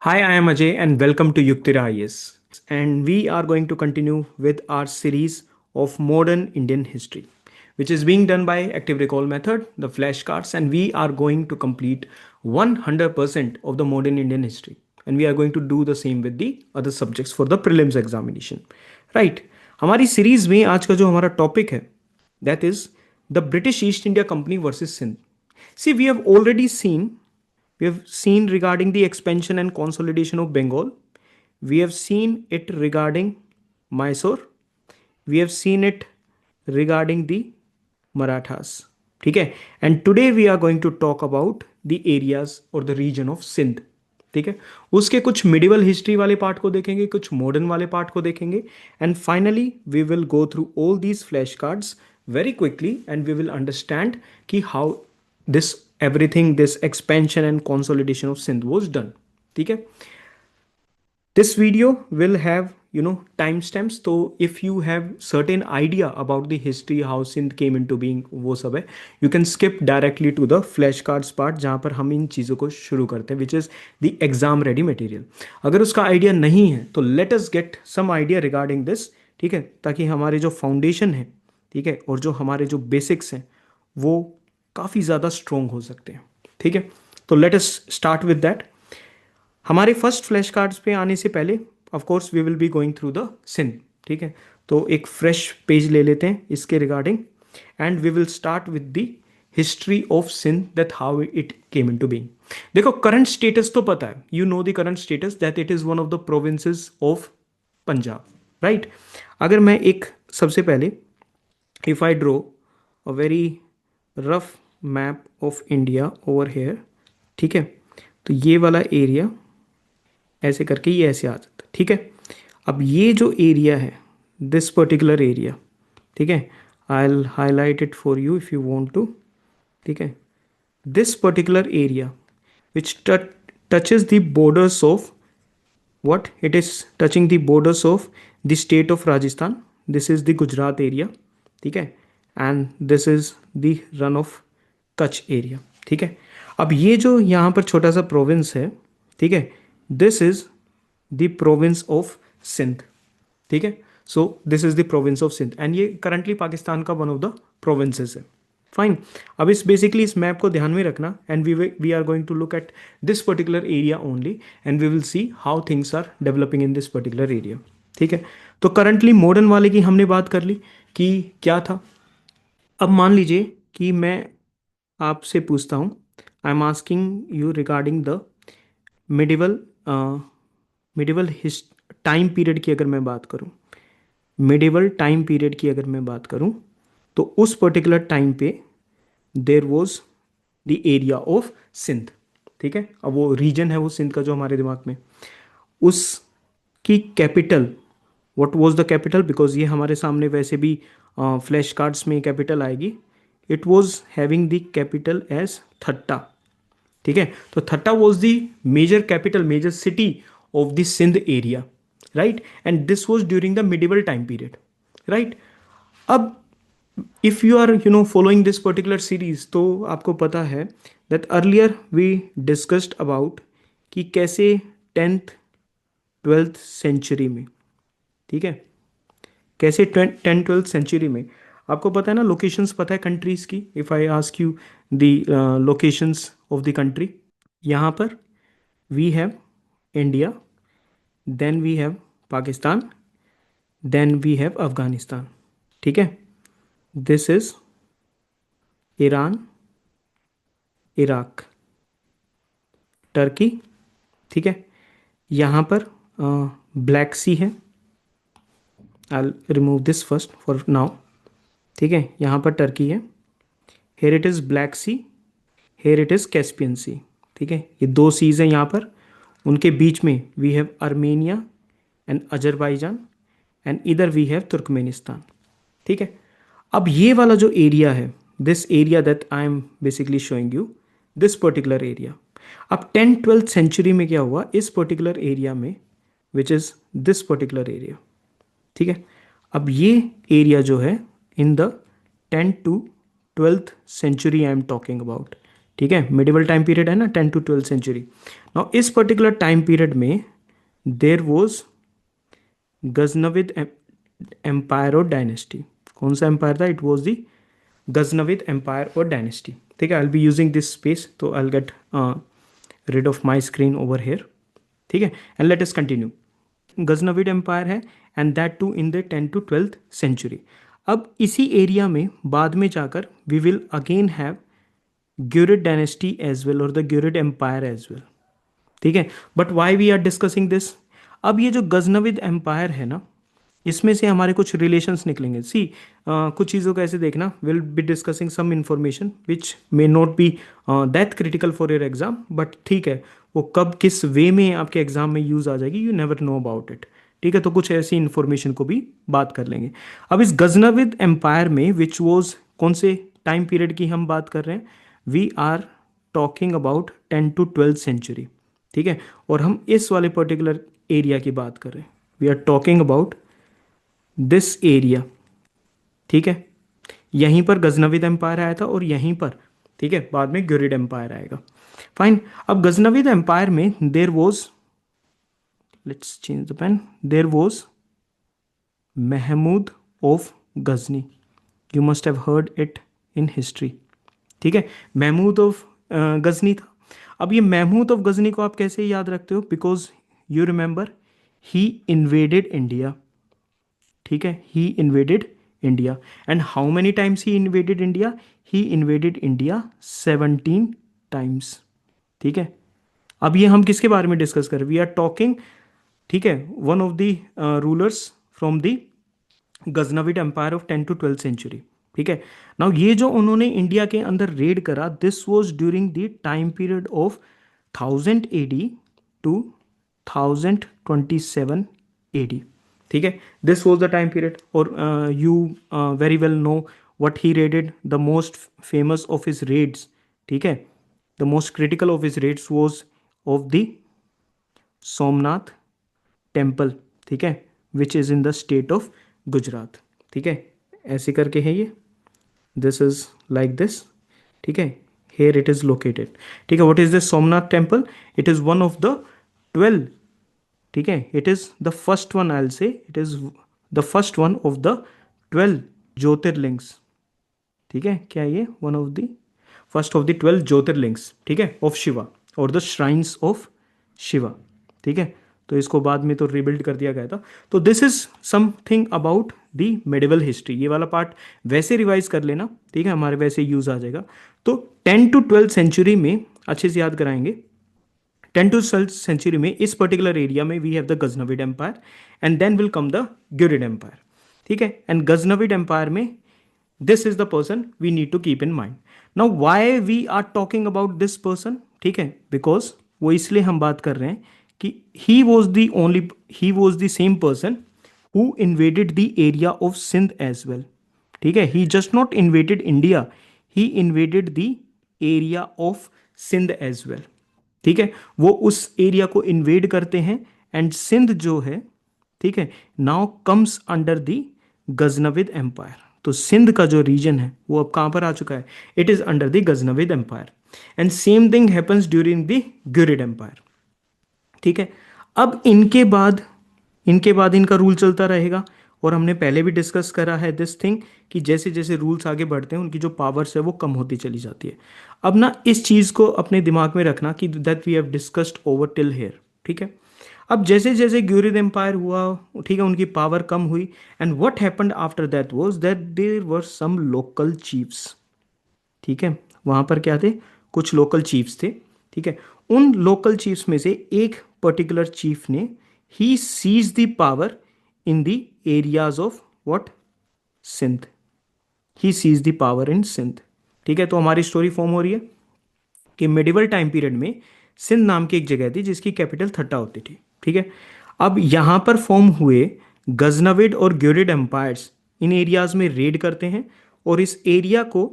Hi, I am Ajay and welcome to Yuktira IS. And we are going to continue with our series of modern Indian history, which is being done by Active Recall Method, the flashcards, and we are going to complete 100% of the modern Indian history. And we are going to do the same with the other subjects for the prelims examination. Right. हमारी सीरीज में आज का जो हमारा topic है that is the British east India Company versus Sindh. See we have already seen we have seen regarding the expansion and consolidation of Bengal. We have seen it regarding Mysore. We have seen it regarding the Marathas. ठीक है. And today we are going to talk about the areas or the region of Sindh. ठीक है. उसके कुछ medieval history वाले part को देखेंगे, कुछ मॉडर्न वाले पार्ट को देखेंगे, and finally we will go through all these flash cards very quickly and we will understand कि how this everything this expansion and consolidation of Sindh was done. ठीक है. This video will have timestamps, so if you have certain idea about the history how Sindh came into being वो सब है, you can skip directly to the flashcards part जहाँ पर हम इन चीज़ों को शुरू करते हैं, which is the exam ready material. अगर उसका आइडिया नहीं है तो let us get some idea regarding this. ठीक है, ताकि हमारे जो फाउंडेशन है, ठीक है, और जो हमारे जो बेसिक्स हैं वो काफ़ी ज़्यादा स्ट्रोंग हो सकते हैं. ठीक है, तो let us start with that. हमारे फर्स्ट फ्लैश कार्ड्स पे आने से पहले of course we will be going through the Sindh. ठीक है, तो एक फ्रेश पेज ले लेते हैं इसके regarding and we will start with the history of Sindh that how it came into being. देखो करंट स्टेटस तो पता है, you know the current status that it is one of the provinces of Punjab. Right. अगर मैं एक सबसे पहले if I draw a very rough map of India over here, ठीक है, तो ये वाला एरिया ऐसे करके ये ऐसे आ जाता है. ठीक है, अब ये जो एरिया है दिस पर्टिकुलर एरिया, ठीक है, I will highlight it for you if you want to. ठीक है, this particular area which touches the borders of what it is touching the borders of the state of Rajasthan. This is the Gujarat area. ठीक है, and this is the run of Kutch area. ठीक है, अब ये जो यहाँ पर छोटा सा प्रोविंस है, ठीक है, this is the province of Sindh. ठीक है, so this is the province of Sindh and ये करंटली पाकिस्तान का वन ऑफ द प्रोविंसेस है. फाइन. अब इस बेसिकली इस मैप को ध्यान में रखना and we are going to look at this particular area only and we will see how things are developing in this particular area. ठीक है, तो करंटली मॉडर्न वाले की हमने बात कर ली कि क्या था. अब मान लीजिए कि मैं आपसे पूछता हूँ, आई am asking you regarding the medieval time period की अगर मैं बात करूँ, मिडिवल टाइम पीरियड की अगर मैं बात करूँ, तो उस पर्टिकुलर टाइम पे there was the area of Sindh. ठीक है, अब वो रीजन है वो सिंध का जो हमारे दिमाग में, उसकी capital what was the capital, because ये हमारे सामने वैसे भी फ्लैश कार्ड्स में कैपिटल आएगी. It was having the capital as Thatta. ठीक है, तो Thatta was the major capital, major city of the Sindh area. Right, and this was during the medieval time period. Right. अब if you are following this particular series तो आपको पता है that earlier we discussed about कि कैसे 10th-12th century में, ठीक है, कैसे 10th-12th सेंचुरी में आपको पता है ना लोकेशंस पता है कंट्रीज़ की. If I ask you the locations of the country, यहाँ पर we have India, then we have Pakistan, then we have Afghanistan. ठीक है, this is Iran, Iraq, Turkey. ठीक है, यहाँ पर ब्लैक सी है, I remove this first for now. ठीक है, यहाँ पर टर्की है, here it is black sea, here it is Caspian sea. ठीक है, ये दो सीज हैं यहाँ पर, उनके बीच में we have Armenia and Azerbaijan and इधर वी हैव तुर्कमेनिस्तान. ठीक है, अब ये वाला जो एरिया है, this area that I am basically showing you, this particular area, अब 10th-12th सेंचुरी में क्या हुआ इस पर्टिकुलर एरिया में, which is this particular area. ठीक है, अब ये एरिया जो है in the 10th to 12th century I am talking about, ठीक है, मिडिवल टाइम पीरियड है ना, 10 to 12 सेंचुरी। नाउ इस पर्टिकुलर टाइम पीरियड में देर वॉज गजनविद एम्पायर और डायनेस्टी। कौन सा एम्पायर था? It was the Ghaznavid empire और डायनेस्टी। ठीक है, I will be using this space, तो I will get rid of my screen over here। ठीक है, and let us continue. Ghaznavid empire है and that too in the 10 to 12 century. अब इसी area में बाद में जाकर we will again have Ghurid dynasty as well और the Ghurid empire as well. ठीक है, but why we are discussing this? अब ये जो गजनविद एम्पायर है ना, इसमें से हमारे कुछ रिलेशंस निकलेंगे। सी कुछ चीज़ों को ऐसे देखना, will be discussing some information which may not be that critical for your exam, but ठीक है, वो कब किस वे में आपके एग्जाम में यूज आ जाएगी, you never know about it. ठीक है, तो कुछ ऐसी इंफॉर्मेशन को भी बात कर लेंगे। अब इस गजनविद एम्पायर में विच वॉज, कौन से टाइम पीरियड की हम बात कर रहे हैं? We are talking about 10 to 12 century. ठीक है, और हम इस वाले पर्टिकुलर एरिया की बात कर रहे हैं। We are talking about this area. ठीक है, यहीं पर गजनविद एम्पायर आया था और यहीं पर, ठीक है, बाद में ग्यूरिड एम्पायर आएगा। फाइन। अब गजनविद एम्पायर में there was, let's change the pen, there was Mahmud of Ghazni. You must have heard it in history. ठीक है, महमूद ऑफ गजनी था। अब ये महमूद ऑफ गजनी को आप कैसे याद रखते हो? Because you remember he invaded India. ठीक है, he invaded India. And how many times he invaded India? He invaded India 17 times. ठीक है, अब ये हम किसके बारे में डिस्कस कर रहे हैं? वी आर टॉकिंग, ठीक है, one of the rulers from the Ghaznavid empire of 10 to 12 century. ठीक है, नाउ ये जो उन्होंने इंडिया के अंदर रेड करा, this was during the time period of 1000 AD to 1027 AD। ठीक है, this was the time period. और you very well know what he raided, the most famous of his raids. ठीक है, the most critical of his raids was of the Somnath temple. ठीक है, which is in the state of Gujarat. ठीक है, ऐसे करके है ये, दिस इज लाइक दिस। ठीक है, हेयर इट इज लोकेटेड। ठीक है, what is this Somnath temple? It is one of the 12। ठीक है, it is the first one, I will say it is the first one of the 12 jyotirlingas. ठीक है, क्या ये one of the first of the 12 jyotirlingas, ठीक है, ऑफ शिवा और the shrines of Shiva. ठीक है, तो इसको बाद में तो रिबिल्ड कर दिया गया था। तो this is something about the medieval history. ये वाला पार्ट वैसे रिवाइज कर लेना, ठीक है, हमारे वैसे यूज आ जाएगा। तो 10 to 12 सेंचुरी में अच्छे से याद कराएंगे। 10 to 12 सेंचुरी में इस पर्टिकुलर एरिया में we have the Ghaznavid empire and then will come the Ghurid empire. ठीक है, एंड गजनविड एम्पायर में this is the person we need to keep in mind. Now why we are talking about this person? ठीक है, because वो इसलिए हम बात कर रहे हैं कि he was the same person who invaded the area of Sindh as well. ठीक है, he just not invaded India, he invaded the area of Sindh as well. ठीक है, वो उस एरिया को इन्वेड करते हैं एंड सिंध जो है, ठीक है, now comes under the Ghaznavid empire. तो सिंध का जो रीजन है वो अब कहां पर आ चुका है? It is under the Ghaznavid empire. And same thing happens during the Ghurid empire. ठीक है, अब इनके बाद इनका रूल चलता रहेगा। और हमने पहले भी डिस्कस करा है दिस थिंग कि जैसे जैसे रूल्स आगे बढ़ते हैं उनकी जो पावर्स है वो कम होती चली जाती है। अब ना इस चीज़ को अपने दिमाग में रखना कि that we have discussed over till here. ठीक है, अब जैसे जैसे ग्यूरिड एम्पायर हुआ, ठीक है, उनकी पावर कम हुई and what happened after that was that there were some local chiefs. ठीक है, वहाँ पर क्या थे? कुछ लोकल चीफ्स थे। ठीक है, उन लोकल चीफ्स में से एक पर्टिकुलर चीफ ने he seize the power in the areas of what? Sindh. He seize the power in Sindh. ठीक है, तो हमारी स्टोरी फॉर्म हो रही है कि मिडिवल टाइम पीरियड में सिंध नाम की एक जगह थी जिसकी कैपिटल थट्टा होती थी। ठीक है, अब यहां पर फॉर्म हुए गजनविड और ग्यूरिड एम्पायर्स इन एरियाज में रेड करते हैं और इस एरिया को,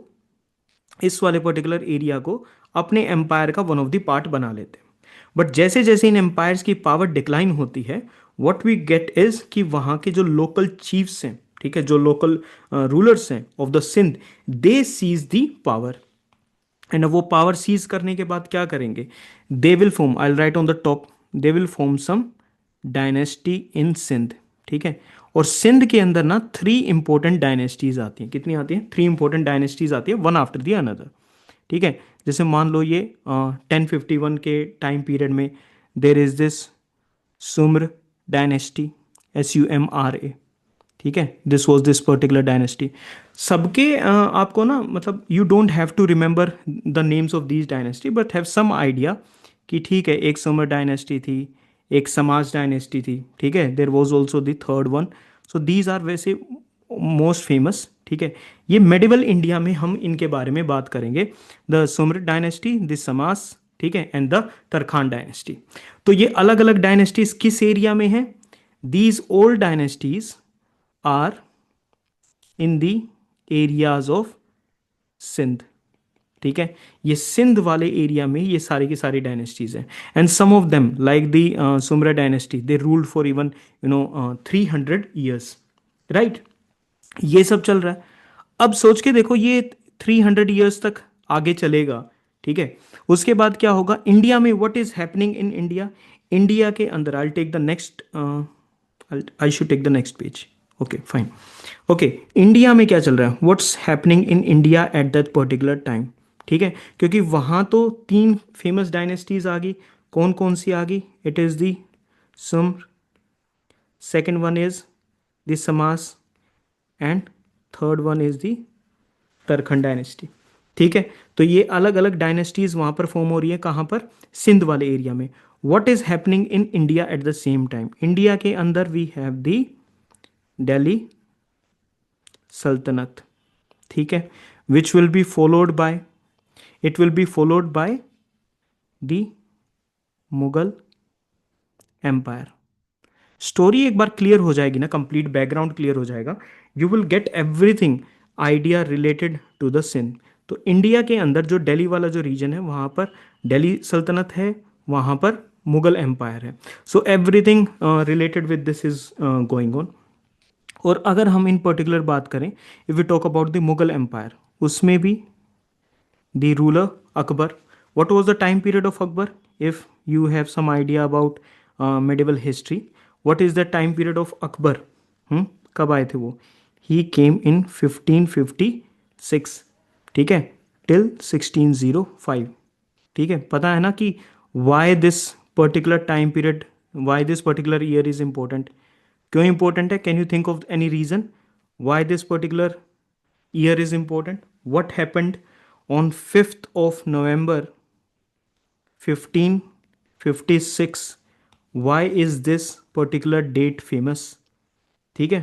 इस वाले पर्टिकुलर एरिया को अपने एम्पायर का वन ऑफ द पार्ट बना लेते हैं। बट जैसे जैसे इन एम्पायर्स की पावर डिक्लाइन होती है, व्हाट वी गेट इज कि वहां के जो लोकल चीफ्स हैं, ठीक है, जो लोकल रूलर्स हैं of the Sindh, they seize the power. And वो पावर सीज करने के बाद क्या करेंगे, they will form, I write on the top, they will form some dynasty in Sindh. ठीक है, और सिंध के अंदर ना थ्री इंपॉर्टेंट डायनेस्टीज आती हैं। कितनी आती हैं? थ्री इंपॉर्टेंट डायनेस्टीज आती है, वन आफ्टर दी अनदर। ठीक है, जैसे मान लो ये 1051 के टाइम पीरियड में there is this Sumra dynasty, SUMRA। ठीक है, this was this particular dynasty. सबके आपको ना मतलब you don't have to remember the names of these dynasty, but have some idea कि ठीक है, एक सुमर डायनेस्टी थी, एक समाज डायनेस्टी थी। ठीक है, there was also the third one. So these are वैसे मोस्ट फेमस। ठीक है, ये मेडिवल इंडिया में हम इनके बारे में बात करेंगे, द सुमर डायनेस्टी, द समास, ठीक है, एंड द तरखान डायनेस्टी। तो ये अलग अलग डायनेस्टीज किस एरिया में हैं? These old dynasties are in the areas of Sindh. ठीक है, ये सिंध वाले एरिया में ये सारी की सारी डायनेस्टीज हैं। And some of them like the Soomra dynasty, they ruled for even 300 years. Right, ये सब चल रहा है। अब सोच के देखो, ये 300 ईयर्स तक आगे चलेगा। ठीक है, उसके बाद क्या होगा इंडिया में? What is happening in India? India के अंदर I take the next, I should take the next page. Okay fine. Okay, India में क्या चल रहा है? What's happening in India at that particular time? ठीक है, क्योंकि वहां तो तीन फेमस डायनेस्टीज आ गई। कौन कौन सी आ गई? It is the Sumra, second one is the Samma, and third one is the Tarkhan dynasty. ठीक है, तो ये अलग अलग डायनेस्टीज वहां पर फॉर्म हो रही है। कहां पर? सिंध वाले एरिया में। What is happening in India at the same time? India के अंदर वी हैव दी दिल्ली सल्तनत। ठीक है, which will be followed by, it will be followed by the Mughal empire. Story एक बार क्लियर हो जाएगी ना, कंप्लीट बैकग्राउंड क्लियर हो जाएगा, you will get everything idea related to the Sindh. तो इंडिया के अंदर जो दिल्ली वाला जो रीजन है, वहाँ पर दिल्ली सल्तनत है, वहाँ पर मुगल एम्पायर है। So everything related with this is going on. और अगर हम इन पर्टिकुलर बात करें, if we talk about the Mughal empire, उसमें भी the ruler Akbar. what was the time period of Akbar? If you have some idea about medieval history, what is the time period of Akbar? कब आए थे वो? He came in 1556। ठीक है, till 1605। ठीक है, पता है ना कि why this particular time period, why this particular year is important? क्यों important है? Can you think of any reason why this particular year is important? What happened on 5th of November 1556? Why is this particular date famous? ठीक है,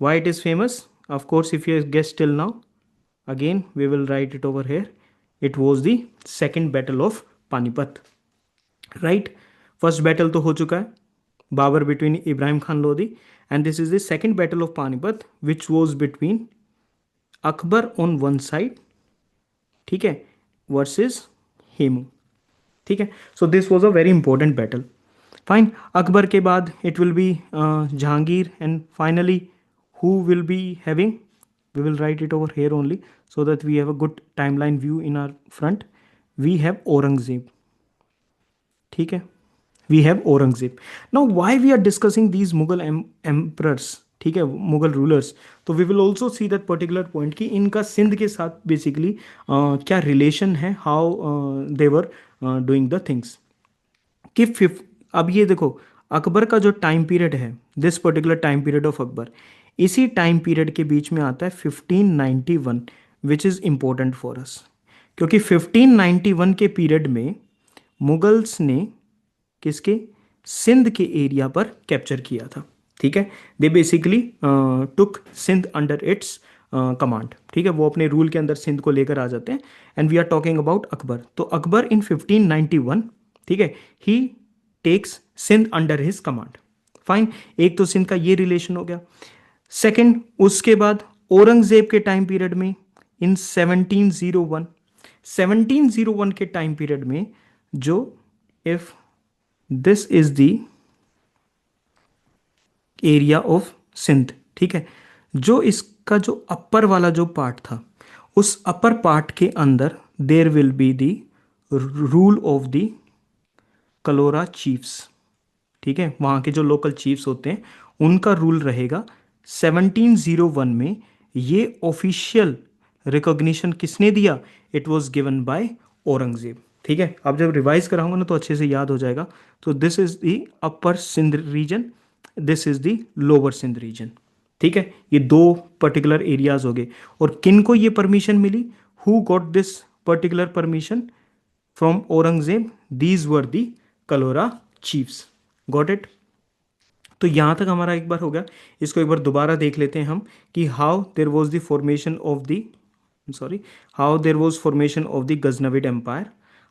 why it is famous? Of course, if you guess till now, again we will write it over here. It was the second battle of Panipat। Right, first battle तो हो चुका है, Babur between Ibrahim Khan Lodhi, and this is the second battle of Panipat which was between Akbar on one side, ठीक है, versus Hemu. ठीक है, so this was a very important battle. Fine, Akbar के बाद it will be Jahangir, and finally who will be having, we will write it over here only so that we have a good timeline view in our front. We have Aurangzeb। ठीक है, we have Aurangzeb। now why we are discussing these Mughal emperors, ठीक है, Mughal rulers, तो we will also see that particular point कि इनका सिंध के साथ basically क्या रिलेशन है, how they were doing the things. कि अब ये देखो, अकबर का जो टाइम पीरियड है, this particular time period of Akbar, इसी टाइम पीरियड के बीच में आता है 1591, which is important for us, क्योंकि 1591 के पीरियड में मुगल्स ने किसके? सिंध के एरिया पर कैप्चर किया था। ठीक है, they basically took Sindh under its command. ठीक है, वो अपने रूल के अंदर सिंध को लेकर आ जाते हैं, and we are talking about Akbar. तो अकबर इन 1591, ठीक है, he takes Sindh under his command. Fine, एक तो सिंध का ये रिलेशन हो गया। सेकंड, उसके बाद औरंगजेब के टाइम पीरियड में इन 1701 के टाइम पीरियड में, जो if this is the area of Sindh, ठीक है, जो इसका जो अपर वाला जो पार्ट था, उस अपर पार्ट के अंदर there will be the rule of the Kalhora chiefs. ठीक है, वहाँ के जो लोकल चीफ्स होते हैं उनका रूल रहेगा। 1701 में ये ऑफिशियल रिकॉग्निशन किसने दिया? It was given by Aurangzeb. ठीक है, अब जब रिवाइज कराऊंगा ना तो अच्छे से याद हो जाएगा। तो this is the upper Sindh region, this is the lower Sindh region. ठीक है, ये दो पर्टिकुलर एरियाज हो गए। और किन को ये परमिशन मिली? Who got this particular permission from Aurangzeb? These were the Kalhora chiefs. Got it? तो यहाँ तक हमारा एक बार हो गया। इसको एक बार दोबारा देख लेते हैं हम कि how there was the formation of the sorry how there was formation of the Ghaznavid empire,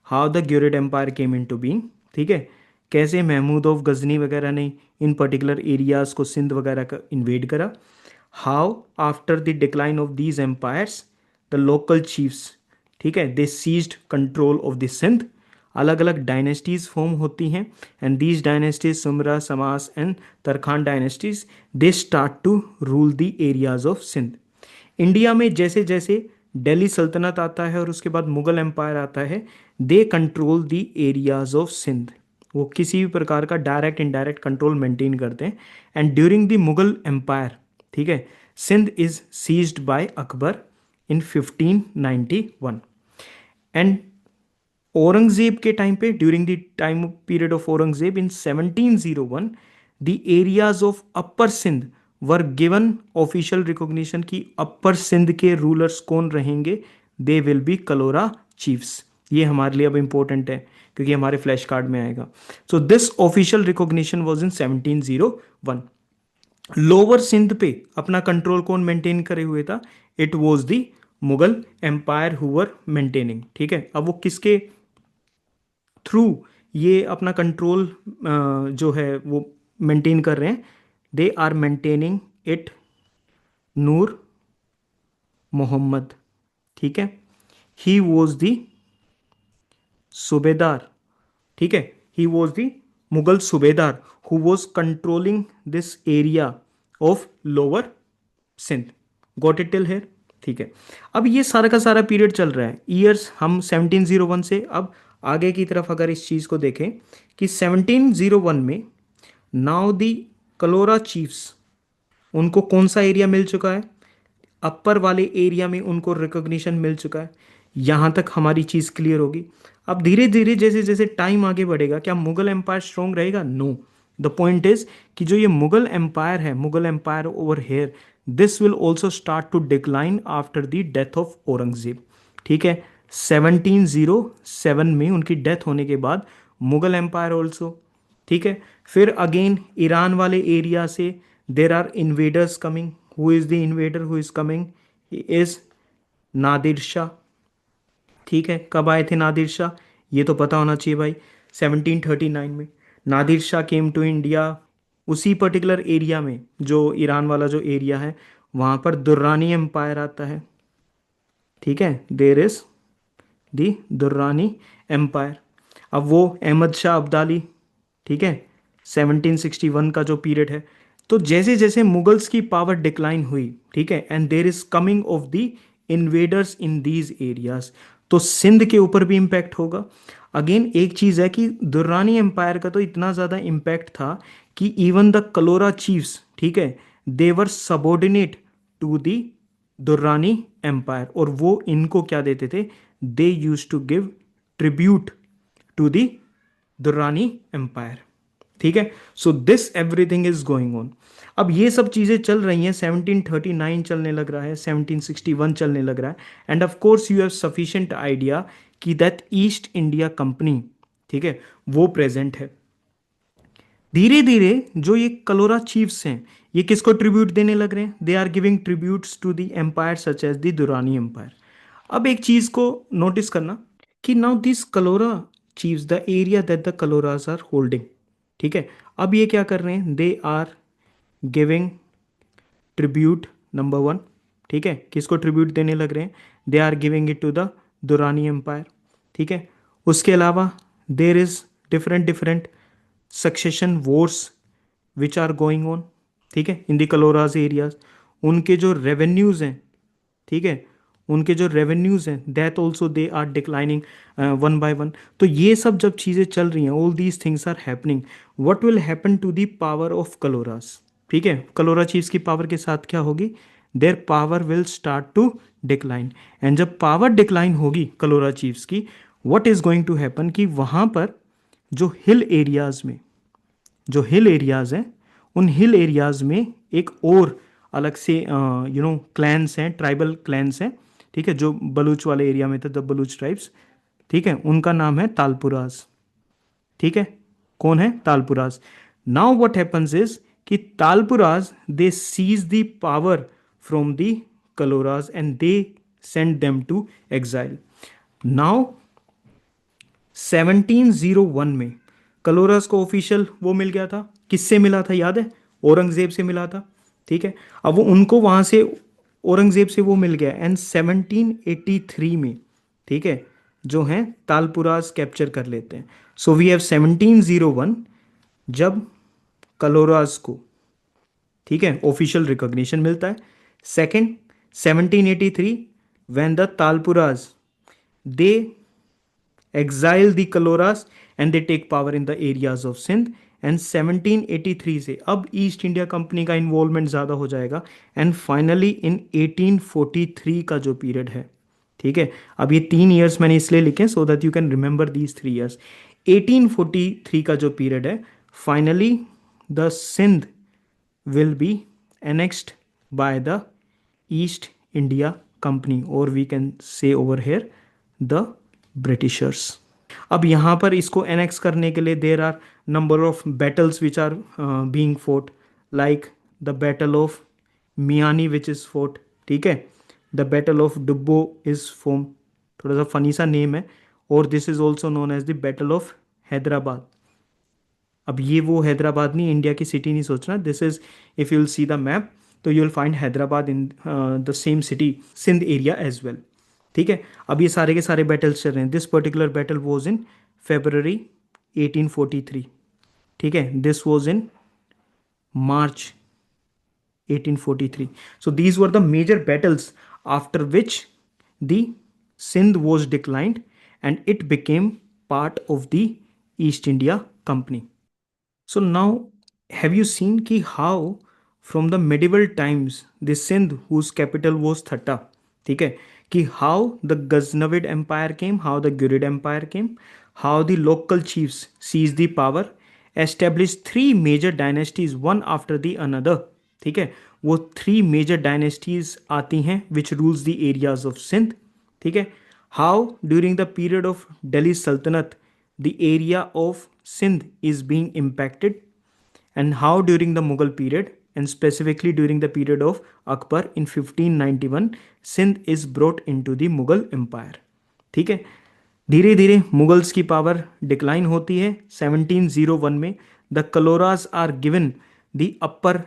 how the Ghurid empire came into being. ठीक है, कैसे महमूद ऑफ गजनी वगैरह ने इन पर्टिकुलर एरियाज को सिंध वगैरह का इन्वेड करा। How after the decline of these empires the local chiefs, ठीक है, they seized control of the Sindh. अलग अलग डायनेस्टीज फॉर्म होती हैं and these dynasties Sumra, Samma and Tarkhan dynasties they start to rule the areas of Sindh. India में जैसे जैसे दिल्ली सल्तनत आता है और उसके बाद मुगल एम्पायर आता है, they control the areas of Sindh. वो किसी भी प्रकार का डायरेक्ट इनडायरेक्ट कंट्रोल मेंटेन करते हैं। And during the Mughal empire, ठीक है, Sindh is seized by Akbar in 1591। And Aurangzeb के टाइम पे, during the time period of Aurangzeb in 1701, the areas of upper Sindh were given official recognition की अपर सिंध के रूलर्स कौन रहेंगे? They will be Kalhora chiefs. ये हमारे लिए अब इंपॉर्टेंट है क्योंकि हमारे फ्लैश कार्ड में आएगा। So this official recognition was in 1701। Lower Sindh पे अपना कंट्रोल कौन मेंटेन करे हुए था? It was the Mughal empire who were maintaining. ठीक है, अब वो किसके थ्रू ये अपना कंट्रोल जो है वो मेंटेन कर रहे हैं? दे आर मेंटेनिंग इट नूर मोहम्मद। ठीक है, ही वॉज द सूबेदार। ठीक है, ही was the Mughal subedar who was controlling this area of lower Sindh. Got it till here? ठीक है, अब ये सारा का सारा पीरियड चल रहा है ईयर्स। हम 1701 से अब आगे की तरफ अगर इस चीज़ को देखें कि 1701 में नाउ दी कलोरा चीफ्स, उनको कौन सा एरिया मिल चुका है? अपर वाले एरिया में उनको रिकॉग्निशन मिल चुका है। यहाँ तक हमारी चीज़ क्लियर होगी। अब धीरे धीरे जैसे जैसे टाइम आगे बढ़ेगा, क्या मुगल एम्पायर स्ट्रोंग रहेगा? नो। द पॉइंट इज कि जो ये मुगल एम्पायर है, Mughal empire over here, this will also start to decline after the death of Aurangzeb. ठीक है, 1707 में उनकी डेथ होने के बाद मुगल एम्पायर ऑल्सो। ठीक है, फिर अगेन ईरान वाले एरिया से there are invaders coming. Who is the invader who is coming? He is Nadir Shah. ठीक है, कब आए थे नादिर शाह? ये तो पता होना चाहिए भाई, 1739 में Nadir Shah came to India. उसी पर्टिकुलर एरिया में, जो ईरान वाला जो एरिया है, वहाँ पर दुर्रानी एम्पायर आता है। ठीक है, there is the Durrani empire. अब वो अहमद शाह अब्दाली, ठीक है, 1761 का जो पीरियड है। तो जैसे जैसे मुगल्स की पावर डिक्लाइन हुई, ठीक है, and there is coming of the invaders in these areas, तो सिंध के ऊपर भी इम्पैक्ट होगा। अगेन एक चीज है कि दुर्रानी एम्पायर का तो इतना ज्यादा इम्पैक्ट था कि इवन द कलोरा चीफ्स, ठीक है, they were subordinate to the Durrani empire. और वो इनको क्या देते थे? They use to give tribute to the Durrani empire. ठीक है, so this everything is going on. अब ये सब चीजें चल रही हैं, 1739 चलने लग रहा है, 1761 चलने लग रहा है। And of course you have sufficient idea कि दैट ईस्ट इंडिया कंपनी, ठीक है, वो प्रेजेंट है। धीरे धीरे जो ये कलोरा चीफ्स हैं, ये किसको ट्रिब्यूट देने लग रहे हैं? They are giving tributes to the empire such as the Durrani empire. अब एक चीज को नोटिस करना कि now this Kalhora chiefs, the area that the Kalhoras are holding, ठीक है, अब ये क्या कर रहे हैं? They are giving tribute number one. ठीक है, किसको ट्रिब्यूट देने लग रहे हैं? They are giving it to the Durrani empire. ठीक है, उसके अलावा there is different different succession wars which are going on, ठीक है, इन द कलोराज एरियाज। उनके जो रेवेन्यूज हैं, ठीक है, उनके जो रेवेन्यूज हैं that also they are declining one by one. तो ये सब जब चीज़ें चल रही हैं, all these things are happening, what will happen to the power of Kalhoras? ठीक है, कलोरा चीफ्स की पावर के साथ क्या होगी? Their power will start to decline. And जब पावर डिक्लाइन होगी कलोरा चीफ्स की, what is going to happen कि वहाँ पर जो हिल एरियाज में, जो हिल एरियाज हैं, उन हिल एरियाज में एक और अलग से क्लैंस हैं, ट्राइबल क्लैंस हैं, ठीक है, जो बलूच वाले एरिया में थे, द बलूच ट्राइब्स, ठीक है, उनका नाम है तालपुराज। ठीक है, कौन है? Talpurs. Now what happens is कि Talpurs they seize the power from the Kalhoras and they send them to exile. Now 1701 में कलोरस को ऑफिशियल वो मिल गया था। किससे मिला था याद है? औरंगजेब से मिला था। ठीक है, अब वो उनको वहां से औरंगजेब से वो मिल गया एंड 1783 में, ठीक है, जो है तालपुरास कैप्चर कर लेते हैं। सो वी हैव 1701 जब कलोरास को, ठीक है, ऑफिशियल रिकॉग्निशन मिलता है। Second 1783 when the Talpurs they exile the Kaloras and they take power in the areas of Sindh। And 1783 से अब ईस्ट इंडिया कंपनी का इन्वॉल्वमेंट ज़्यादा हो जाएगा एंड फाइनली इन 1843 का जो पीरियड है, ठीक है, अब ये 3 ईयर्स मैंने इसलिए लिखे so that you can remember these 3 years. 1843 का जो पीरियड है, finally the Sindh will be annexed by the East India Company or we can say over here the Britishers। अब यहाँ पर इसको एनेक्स करने के लिए there are number of battles which are being fought, like the battle of Miani which is fought, ठीक है, the battle of Dubbo is fought, थोड़ा सा फनी सा नेम है, और this is also known as the battle of Hyderabad. अब ये वो हैदराबाद नहीं, इंडिया की सिटी नहीं सोचना, this is if you will see the map तो you will find Hyderabad in the same city Sindh area as well. ठीक है, अब ये सारे के सारे बैटल्स चल रहे हैं। This particular battle was in February 1843, ठीक है, this was in March 1843। So these were the major battles after which the Sindh was declined and it became part of the East India Company। So now have you seen ki how from the medieval times the Sindh whose capital was Thatta, ठीक है, कि how the Ghaznavid empire came, how the Ghurid empire came, how the local chiefs seized the power, established 3 major dynasties one after the another। ठीक है, वो 3 major dynasties आती हैं which rules the areas of Sindh। ठीक है, how during the period of Delhi Sultanate the area of Sindh is being impacted, and how during the Mughal period and specifically during the period of Akbar in 1591 Sindh is brought into the Mughal empire। ठीक है, धीरे धीरे Mughals की power decline होती है। 1701 में the Kalhoras are given the upper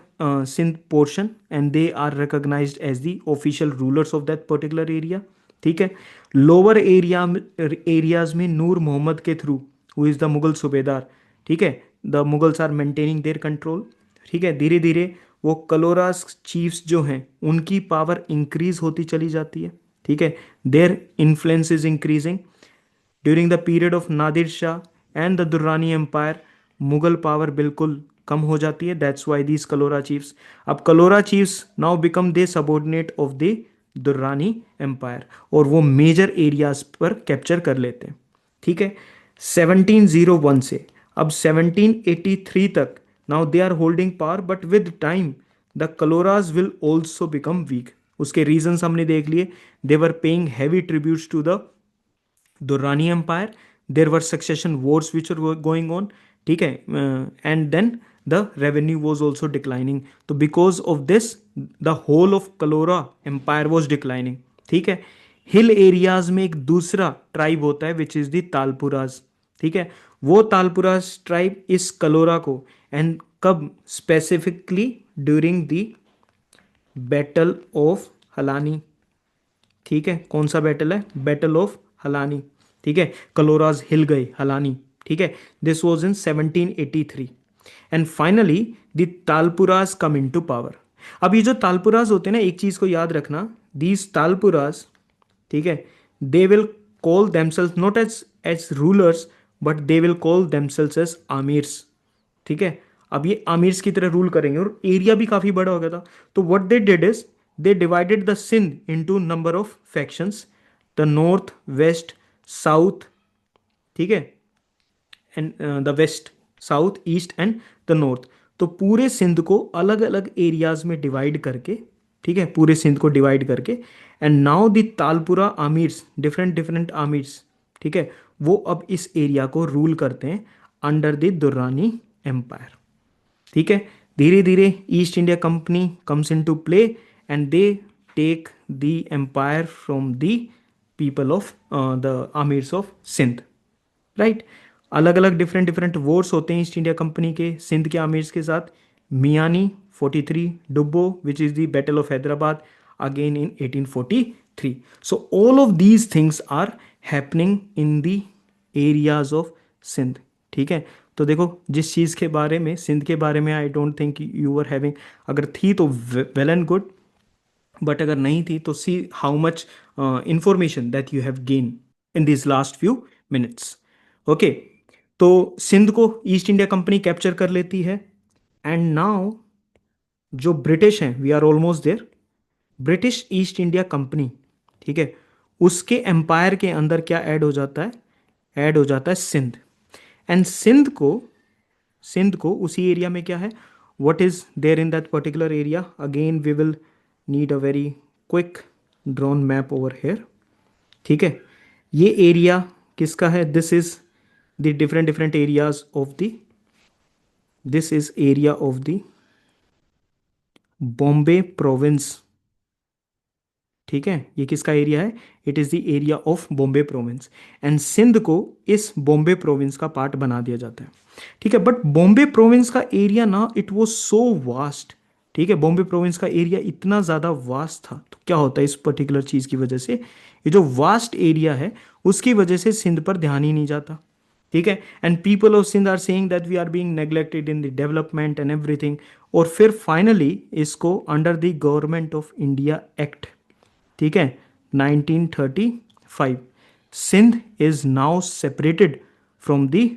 Sindh portion and they are recognised as the official rulers of that particular area. ठीक है, लोअर एरियाज में नूर मोहम्मद के through who is the Mughal subedar, ठीक है, the Mughals are maintaining their control. ठीक है, धीरे धीरे वो कलोरास चीफ्स जो हैं उनकी पावर इंक्रीज होती चली जाती है। ठीक है, their influence is increasing. During the period of Nadir Shah and the Durrani empire Mughal power बिल्कुल कम हो जाती है। That's why these Kalhora chiefs, अब Kalhora chiefs now become they subordinate of the Durrani empire और वो मेजर एरियाज पर कैप्चर कर लेते हैं। ठीक है, 1701 से अब 1783 तक now they are holding power, but with time the Kalhoras will also become weak. उसके रीजंस हमने देख लिए, they were paying heavy tributes to the Durrani empire, there were succession wars which are going on, ठीक है, and then the revenue was also declining. तो because of this the whole of Kalhora empire was declining. ठीक है, हिल areas में एक दूसरा tribe होता है विच इज द तालपुराज। ठीक है, वो तालपुराज ट्राइब इस कलोरा को, एंड कब, specifically during the battle of Halani. ठीक है, कौन सा बैटल है? Battle of Halani. ठीक है, कलोराज हिल गए हलानी। ठीक है, this was in 1783 and finally the Talpurs come in to power. अब ये जो तालपुराज होते हैं ना, एक चीज को याद रखना, दीज तालपुराज ठीक है, they will call themselves not as as rulers, but they will call themselves as amirs. ठीक है, अब ये आमिर्स की तरह रूल करेंगे और एरिया भी काफी बड़ा हो गया था। तो what they did is they divided the Sindh into number of factions, the north, west, south, ठीक है, and the west, south, east and the north. तो पूरे सिंध को अलग अलग एरियाज में डिवाइड करके, ठीक है, पूरे सिंध को डिवाइड करके, and now the Talpura amirs, different different amirs, ठीक है, वो अब इस एरिया को रूल करते हैं अंडर द दुर्रानी एम्पायर। ठीक है, धीरे धीरे east India company comes in to play and they take the empire from the people of the amirs of Sindh, right. अलग अलग डिफरेंट डिफरेंट वॉर्स होते हैं ईस्ट इंडिया कंपनी के सिंध के आमिर्स के साथ। Miani 43, Dubbo which is the battle of Hyderabad again in 1843। So all of these things are happening in the areas of Sindh. ठीक है, तो देखो जिस चीज़ के बारे में, सिंध के बारे में I don't think you are having, अगर थी तो वेल एंड गुड, बट अगर नहीं थी तो see how much information that you have gain in this last few minutes. Okay, तो सिंध को ईस्ट इंडिया कंपनी कैप्चर कर लेती है एंड नाउ जो ब्रिटिश हैं, we are almost there, British east India company, ठीक है, उसके एम्पायर के अंदर क्या ऐड हो जाता है, ऐड हो जाता है सिंध। एंड सिंध को उसी एरिया में क्या है, what is there in that particular area, again we will need a very quick drone map over here. ठीक है, ये एरिया किसका है, this is the different different areas of the, this is area of the Bombay province. ठीक है, ये किसका area है, it is the area of Bombay province and Sindh को इस बॉम्बे प्रोविंस का पार्ट बना दिया जाता है। ठीक है, बट बॉम्बे प्रोविंस का एरिया ना, इट वाज सो वास्ट। ठीक है, बॉम्बे प्रोविंस का एरिया इतना ज़्यादा वास्ट था, तो क्या होता है इस पर्टिकुलर चीज़ की वजह से, ये जो वास्ट एरिया है उसकी वजह से सिंध पर ध्यान ही नहीं जाता। ठीक है, and people of Sindh are saying that we are being neglected in the development and everything. और फिर फाइनली इसको under the government of India act, ठीक है, 1935, Sindh is now separated from the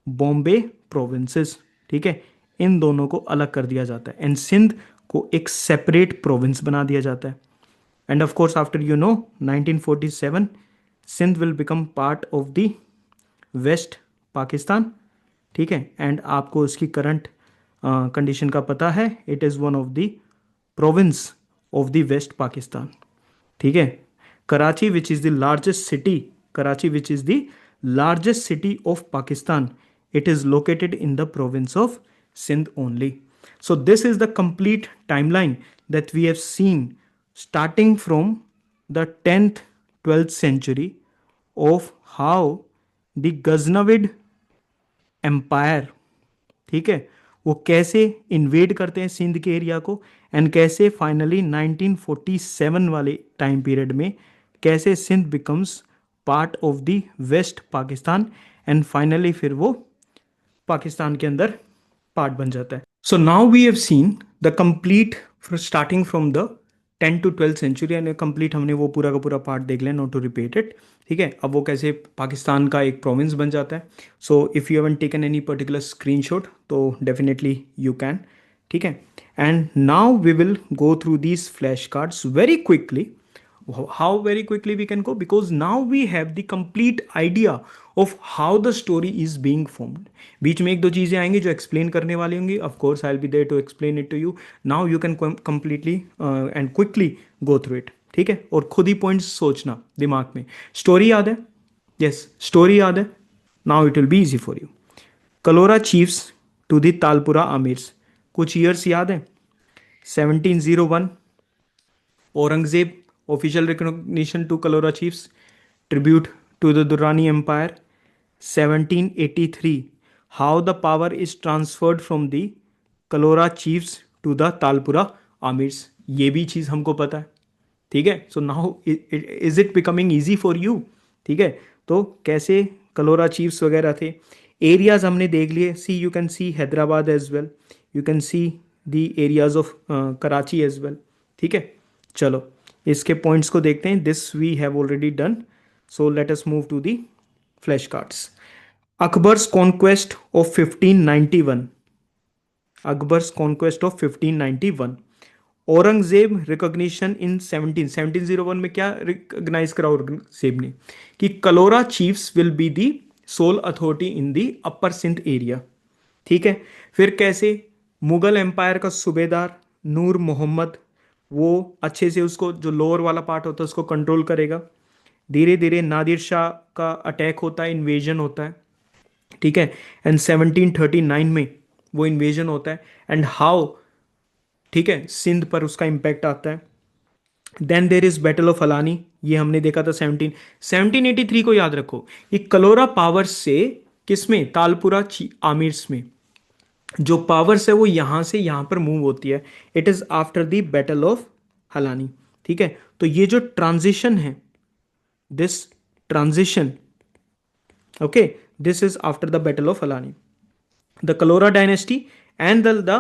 Bombay provinces. ठीक है, इन दोनों को अलग कर दिया जाता है एंड सिंध को एक सेपरेट प्रोविंस बना दिया जाता है। And of course after 1947 Sindh will become part of the west Pakistan. ठीक है, एंड आपको इसकी करंट कंडीशन का पता है, it is one of the province of the west Pakistan. ठीक है, Karachi which is the largest city, Karachi which is the largest city of Pakistan, it is located in the province of Sindh only. So this is the complete timeline that we have seen starting from the 10th 12th century of how the Ghaznavid empire, ठीक है, वो कैसे invade करते हैं सिंध के area को and कैसे finally 1947 वाले टाइम पीरियड में कैसे Sindh becomes part of the west Pakistan and finally फिर वो पाकिस्तान के अंदर पार्ट बन जाता है। So now we have seen the complete starting from the 10 to 12 century, यानी कंप्लीट हमने वो पूरा का पूरा पार्ट देख लिया, नॉट टू रिपीट इट। ठीक है, अब वो कैसे पाकिस्तान का एक प्रोविंस बन जाता है। So if you haven't taken any particular screenshot तो डेफिनेटली यू कैन। ठीक है, and now we will go through these flash cards very quickly. How very quickly we can go, because now we have the complete idea of how the story is being formed. बीच में एक दो चीज़ें आएंगी जो explain करने वाली होंगी, of course I will be there to explain it to you. Now you can completely and quickly go through it. ठीक है, और खुद ही पॉइंट्स सोचना दिमाग में। स्टोरी याद है, यस स्टोरी याद है, now it will be easy for you. Kalhora chiefs to the Talpura amirs, कुछ ईयर्स याद है, 1701 Aurangzeb official recognition to Kalora chiefs, tribute to the Durrani Empire. 1783 how the power is transferred from the Kalora chiefs to the Talpura Amirs, ये भी चीज़ हमको पता है। ठीक है, so now is it becoming easy for you. ठीक है, तो कैसे कलोरा चीफ्स वगैरह थे, एरियाज हमने देख लिए। See you can see Hyderabad as well, you can see the areas of Karachi as well. ठीक है, चलो इसके पॉइंट्स को देखते हैं. This we have already done. So let us move to the flash cards. Akbar's conquest of 1591. Akbar's conquest of 1591. Aurangzeb recognition in 1701 में क्या recognize करा औरंगजेब ने कि Kalhora chiefs will be the sole authority in the upper Sindh area. ठीक है. फिर कैसे मुगल एम्पायर का सूबेदार नूर मोहम्मद वो अच्छे से उसको जो लोअर वाला पार्ट होता है उसको कंट्रोल करेगा. धीरे धीरे नादिर शाह का अटैक होता है, इन्वेजन होता है. ठीक है. एंड 1739 में वो इन्वेजन होता है. एंड हाउ, ठीक है, सिंध पर उसका इंपैक्ट आता है. Then there is battle of Halani, ये हमने देखा था 1783 को. याद रखो ये कलोरा पावर्स से किसमें, तालपुरा आमिर्स में जो पावर्स है वो यहां से यहां पर मूव होती है. It is after the battle of Halani. ठीक है. तो ये जो ट्रांजिशन है, this transition, okay, this is after the battle of Halani. The Kalora dynasty and the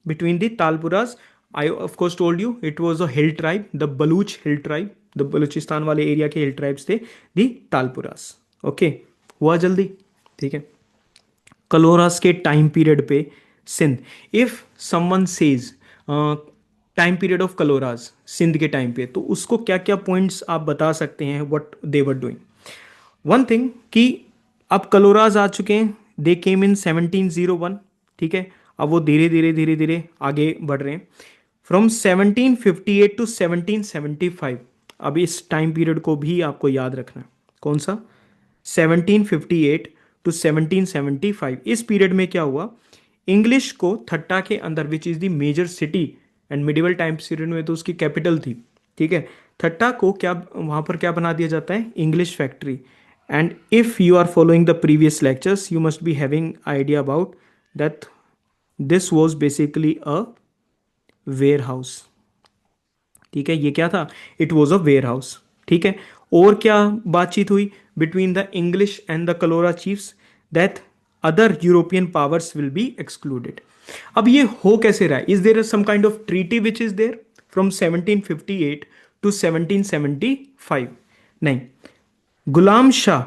between the Talpuras, I of course told you it was a hill tribe, the Baluch hill tribe, the Baluchistan वाले area के hill tribes थे the Talpuras. ओके, हुआ जल्दी. ठीक है. कलोरास के time period पे Sindh, if someone says time period of Kalhoras Sindh के टाइम पे, तो उसको क्या क्या पॉइंट्स आप बता सकते हैं what they were doing. One thing कि अब कलोराज आ चुके हैं, दे केम इन 1701. ठीक है. अब वो धीरे धीरे धीरे धीरे आगे बढ़ रहे हैं फ्रॉम 1758 टू 1775. अब इस टाइम पीरियड को भी आपको याद रखना है. कौन सा, 1758 टू 1775. इस पीरियड में क्या हुआ, इंग्लिश को थट्टा के अंदर, which is the major city and medieval time period में तो उसकी कैपिटल थी. ठीक है. थट्टा को क्या वहां पर क्या बना दिया जाता है, English factory. And if you are following the previous lectures, you must be having idea about that this was basically a warehouse. ठीक है. ये क्या था, it was a warehouse. ठीक है. और क्या बातचीत हुई between the English and the Kalora chiefs that other European powers will be excluded. अब ये हो कैसे रहा है, is there some kind of treaty which is there from 1758 to 1775? नहीं. Ghulam Shah,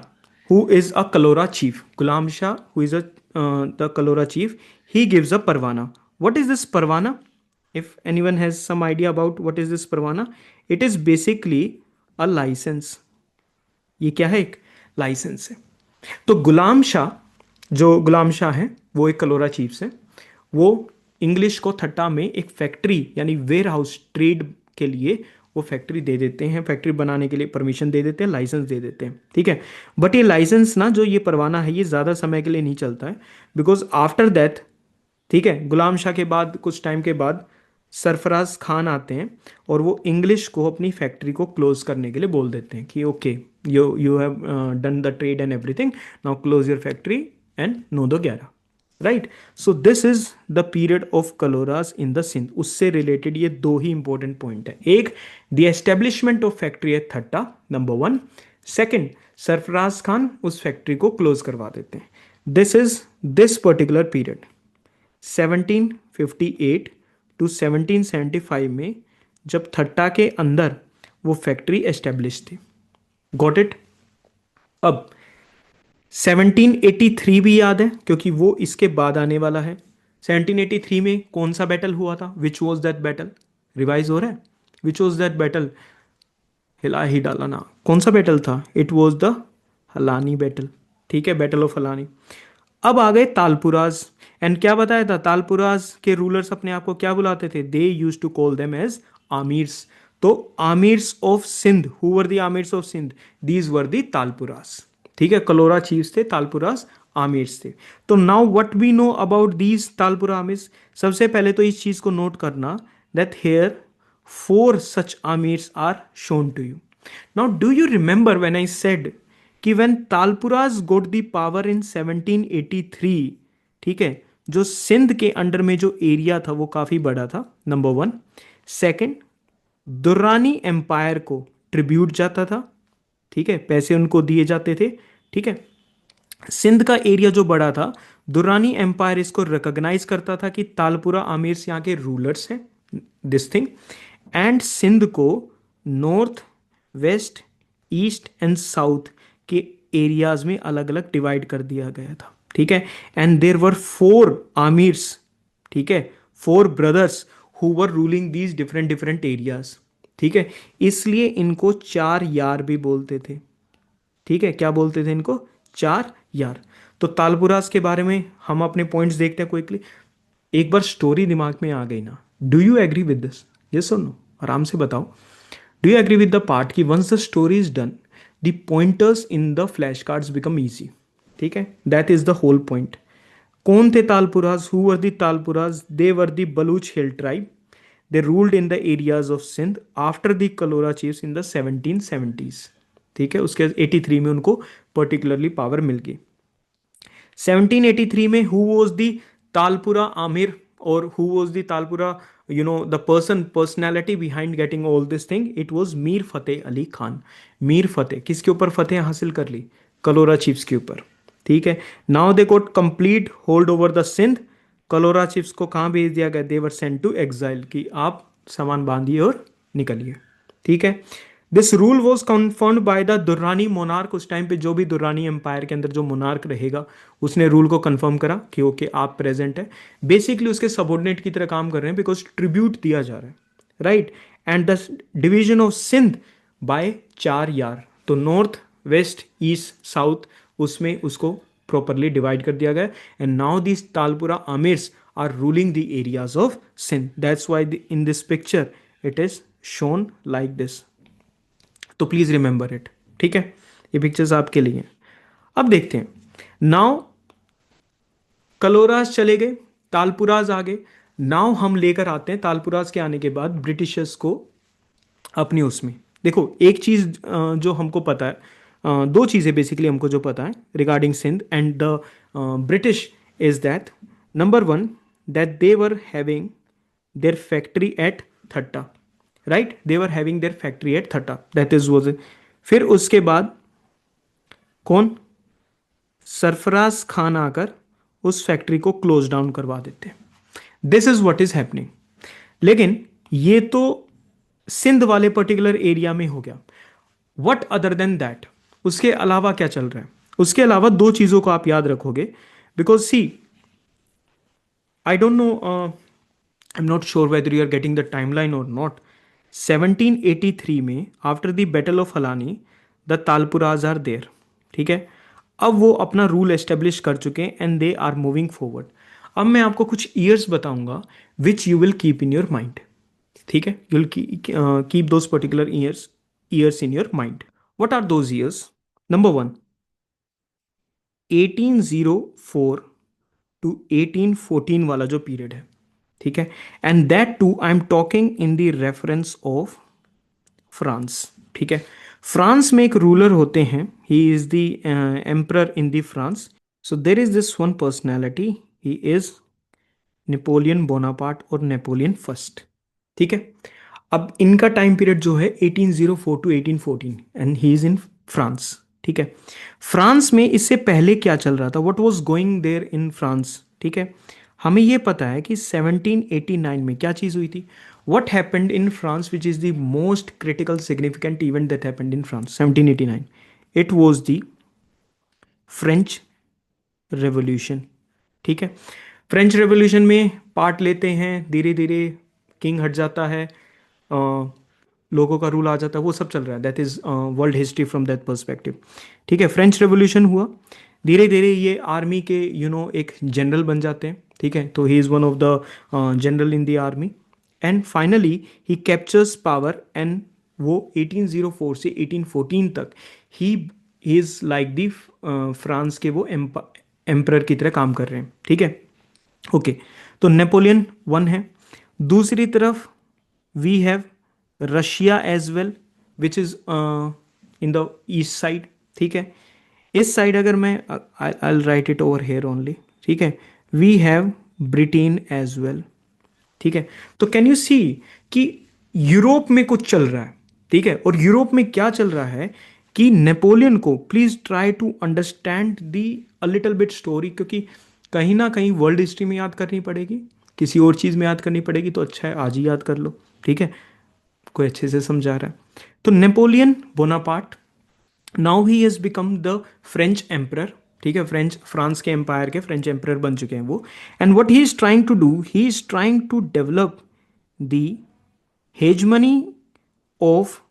who is a Kalora chief, Ghulam Shah, who is the Kalora chief, he gives a parwana. What is this parwana? If anyone has some idea about what is this parwana, it is basically a license. ये क्या है, एक licence है. तो गुलाम शाह, जो गुलाम शाह है वो एक कलोरा चीफ्स है. वो इंग्लिश को थट्टा में एक फैक्ट्री यानी वेयर हाउस ट्रेड के लिए वो फैक्ट्री दे देते हैं, फैक्ट्री बनाने के लिए परमिशन दे देते हैं, लाइसेंस दे देते हैं. ठीक है. बट ये लाइसेंस ना, जो ये परवाना है, ये ज़्यादा समय के लिए नहीं चलता है, बिकॉज आफ्टर दैट, ठीक है, गुलाम शाह के बाद कुछ टाइम के बाद सरफराज खान आते हैं और वो इंग्लिश को अपनी फैक्ट्री को क्लोज करने के लिए बोल देते हैं कि okay, you have done the trade and everything, now close your factory and नो दो 11. Right. So this is the period of Kalhoras in the Sindh. उससे रिलेटेड ये दो ही इंपॉर्टेंट पॉइंट है. एक, the establishment of factory at Thatta, number 1. Second, Sarfaraz Khan उस factory को क्लोज करवा देते हैं. This is this particular period 1758 to 1775 में, जब थट्टा के अंदर वो फैक्ट्री एस्टेब्लिश थी. Got it. अब 1783 भी याद है क्योंकि वो इसके बाद आने वाला है. 1783 में कौन सा बैटल हुआ था, which was that battle, revise हो रहा है, विच वॉज दैट बैटल, हिला ही डाला ना, कौन सा बैटल था, इट वॉज द हलानी बैटल. ठीक है, बैटल ऑफ हलानी. अब आ गए तालपुराज. एंड क्या बताया था, तालपुराज के रूलर्स अपने आप को क्या बुलाते थे, they use to call them as amirs. तो amirs of Sindh, who were the amirs of Sindh, these were the Talpuras. ठीक है. कलोरा चीफ्स थे, तालपुराज आमिर्स थे. तो now what we know about these Talpura amirs, सबसे पहले तो इस चीज को नोट करना that here 4 such amirs are shown to you. Now do you remember when I said कि when तालपुराज got the power in 1783, ठीक है, जो सिंध के अंडर में जो एरिया था वो काफी बड़ा था, नंबर 1. सेकेंड, दुर्रानी एम्पायर को ट्रिब्यूट जाता था. ठीक है, पैसे उनको दिए जाते थे. ठीक है. सिंध का एरिया जो बड़ा था, दुर्रानी एम्पायर इसको रिकॉग्नाइज करता था कि तालपुरा आमिर्स यहाँ के रूलर्स हैं, दिस थिंग. एंड सिंध को north, west, east and south के एरियाज में अलग अलग डिवाइड कर दिया गया था, ठीक है। एंड देर वर 4 आमिर्स, ठीक है, 4 brothers who were ruling these different different areas, ठीक है। इसलिए इनको 4 यार भी बोलते थे, ठीक है। क्या बोलते थे इनको? 4 यार। तो तालपुरास के बारे में हम अपने पॉइंट्स देखते हैं क्विकली। एक बार स्टोरी दिमाग में आ गई ना, do you agree with this? Yes और नो? आराम से बताओ। Do you agree with the part कि once the story is done the pointers in the flash cards become easy, ठीक है। That is the whole point. कौन थे Talpuras? Who were the Talpuras? They were the Baluch hill tribe. They ruled in the areas of Sindh after the Kalhora chiefs in the 1770s, ठीक है। उसके 83 में उनको particularly power मिल गई। 1783 में who was the Talpura amir, और who was the Talpura, you know, the personality behind getting all this thing? It was Mir Fateh Ali Khan. Mir Fateh किसके ऊपर फतेह हासिल कर ली? कलोरा चिफ्स के ऊपर, ठीक है। Now they got complete hold over the Sindh. Kalhora chiefs को कहाँ भेज दिया गया? They were sent to exile, कि आप सामान बांधिए और निकलिए, ठीक है। This rule was confirmed by the Durrani monarch. उस टाइम पे जो भी दुर्रानी एम्पायर के अंदर जो मोनार्क रहेगा, उसने रूल को कंफर्म करा कि ओके आप प्रेजेंट है। बेसिकली उसके सबॉर्डिनेट की तरह काम कर रहे हैं, बिकॉज ट्रिब्यूट दिया जा रहा है, right. And the division of Sindh by 4 यार, तो नॉर्थ, वेस्ट, ईस्ट, साउथ, उसमें उसको प्रॉपरली डिवाइड कर दिया गया। And now this Talpura amirs are ruling the areas of Sindh. That's why in this picture it is shown like this. तो please remember it, ठीक है। ये पिक्चर्स आपके लिए। अब देखते हैं। नाउ कलोरास चले गए, तालपुराज आ गए। नाउ हम लेकर आते हैं तालपुराज के आने के बाद ब्रिटिशर्स को अपनी उसमें। देखो एक चीज जो हमको पता है, 2 चीजें बेसिकली हमको जो पता है regarding Sindh and the British is that number 1 that they were having their factory at Thatta, right. They were having their factory at Thatta, that is was. फिर उसके बाद कौन? सरफराज खान आकर उस फैक्ट्री को क्लोज डाउन करवा देते। This is what is happening. लेकिन ये तो सिंध वाले पर्टिकुलर एरिया में हो गया। What other than that? उसके अलावा क्या चल रहा है? उसके अलावा 2 चीजों को आप याद रखोगे, because see I don't know, I am not sure whether you are getting the timeline और नॉट। 1783 में after the battle of Halani the Talpuras are there, ठीक है। अब वो अपना रूल एस्टेब्लिश कर चुके हैं and they are moving forward. अब मैं आपको कुछ ईयर्स बताऊंगा which you will keep in your mind, ठीक है। You will keep those particular years in your mind. What are those years? Number 1, 1804 to 1814 वाला जो पीरियड है, ठीक है। And that too I am talking in the reference of France, ठीक है। France में एक रूलर होते हैं, he is the emperor in the France. So there is this one personality, he is Napoleon Bonaparte और नेपोलियन फर्स्ट, ठीक है। अब इनका टाइम पीरियड जो है 1804 to 1814 and he is in France, ठीक है। फ्रांस में इससे पहले क्या चल रहा था? What was going there in France, ठीक है। हमें यह पता है कि 1789 में क्या चीज हुई थी। What happened in France which is the most critical significant event that happened in France 1789? It was the French revolution, ठीक है। फ्रेंच रेवोल्यूशन में पार्ट लेते हैं, धीरे धीरे किंग हट जाता है, लोगों का रूल आ जाता है, वो सब चल रहा है। That is world history from that perspective, ठीक है। फ्रेंच रेवोल्यूशन हुआ, धीरे धीरे ये आर्मी के एक जनरल बन जाते हैं, ठीक है। तो he is one of the general in the army and finally he captures power and वो 1804 से 1814 तक he is like the France के वो एम्परर की तरह काम कर रहे हैं, ठीक है। ओके, तो नेपोलियन 1 है। दूसरी तरफ we have Russia as well which is in the east side, ठीक है। इस साइड अगर मैं I write it over here only, ठीक है। We have Britain as well, ठीक है। तो कैन यू सी कि यूरोप में कुछ चल रहा है, ठीक है। और यूरोप में क्या चल रहा है कि नेपोलियन को, please try to understand the a little bit story, क्योंकि कहीं ना कहीं वर्ल्ड हिस्ट्री में याद करनी पड़ेगी, किसी और चीज़ में याद करनी पड़ेगी, तो अच्छा है आज ही याद कर लो, ठीक है। कोई अच्छे से समझा रहा है? तो Napoleon Bonaparte, now he has become the French emperor, ठीक है, फ्रांस के एम्पायर के फ्रेंच एम्परर बन चुके हैं वो। And what he is trying to do, he is trying to develop the hegemony of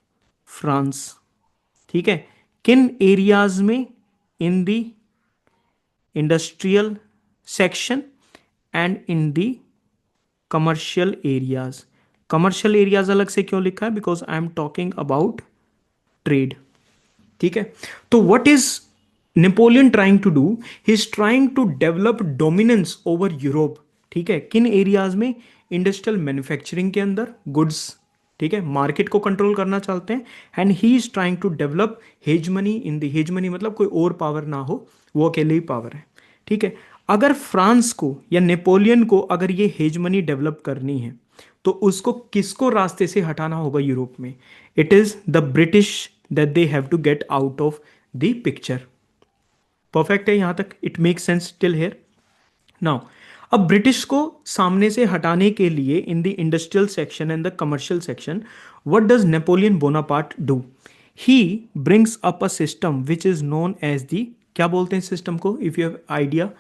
France, ठीक है, किन एरियाज में? In the industrial section and in the commercial areas. Commercial areas अलग से क्यों लिखा है? Because I am talking about trade, ठीक है। तो what is Napoleon trying to do? He is trying to develop dominance over Europe, ठीक है, किन एरियाज में? इंडस्ट्रियल मैन्युफैक्चरिंग के अंदर, गुड्स, ठीक है, मार्केट को कंट्रोल करना चाहते हैं। And he is trying to develop hegemony in the, hegemony मतलब कोई और पावर ना हो, वो अकेले ही पावर है, ठीक है। अगर फ्रांस को या नेपोलियन को अगर ये हेजमनी डेवलप करनी है तो उसको किसको रास्ते से हटाना होगा यूरोप में? It is the British that they have to get out of the picture. Perfect है यहां तक? It make sense till here? Now अब ब्रिटिश को सामने से हटाने के लिए in the industrial section and the commercial section, what does Napoleon Bonaparte do? He brings up a system which is known as the, क्या बोलते हैं सिस्टम को? If you have idea,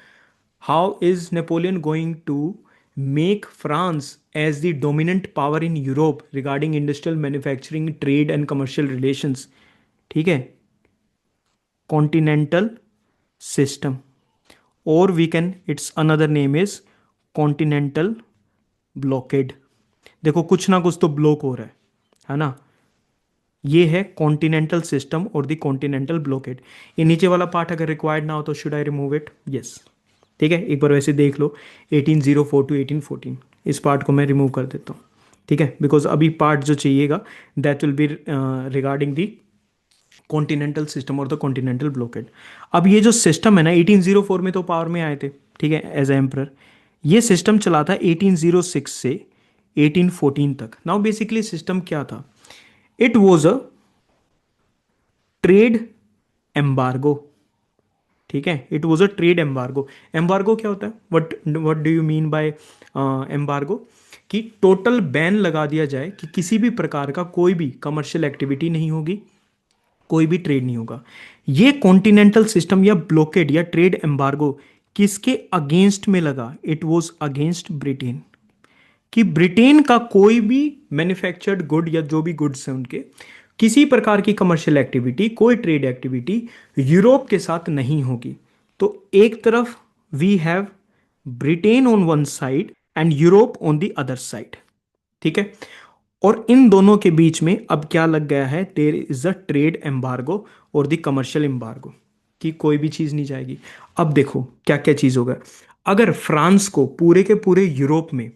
how is Napoleon going to make France as the dominant power in Europe regarding industrial manufacturing, trade and commercial relations, ठीक है, continental system, और we can, it's another name is continental blockade. देखो कुछ ना कुछ तो block हो रहा है ना? ये है कॉन्टिनेंटल सिस्टम और द कॉन्टिनेंटल ब्लॉकेड। ये नीचे वाला पार्ट अगर रिक्वायर्ड ना हो तो should I remove it? Yes, ठीक है, एक बार वैसे देख लो 1804 टू 1814, इस पार्ट को मैं रिमूव कर देता हूँ, ठीक है, बिकॉज अभी पार्ट जो चाहिएगा that will B regarding the continental system और द कॉन्टिनेंटल ब्लॉकेड। अब ये जो सिस्टम है ना, 1804 में तो पावर में आए थे, ठीक है, एज एम्परर। ये सिस्टम चला था 1806 से 1814 तक। नाउ बेसिकली सिस्टम क्या था? It was a trade embargo, ठीक है, it was a trade embargo. Embargo क्या होता है? What do you mean by embargo? कि टोटल बैन लगा दिया जाए कि किसी भी प्रकार का कोई भी कमर्शियल एक्टिविटी नहीं होगी, कोई भी ट्रेड नहीं होगा। ये कॉन्टिनेंटल सिस्टम या ब्लॉकेड या ट्रेड एम्बार्गो किसके अगेंस्ट में लगा? इट वॉज अगेंस्ट ब्रिटेन, कि ब्रिटेन का कोई भी मैन्युफैक्चर्ड गुड या जो भी गुड्स हैं उनके, किसी प्रकार की कमर्शियल एक्टिविटी, कोई ट्रेड एक्टिविटी यूरोप के साथ नहीं होगी। तो एक तरफ we have Britain on one side and Europe on the other side, ठीक है। और इन दोनों के बीच में अब क्या लग गया है? There is a trade embargo और द कमर्शियल एम्बार्गो, कि कोई भी चीज नहीं जाएगी। अब देखो क्या क्या चीज होगा। अगर फ्रांस को पूरे के पूरे यूरोप में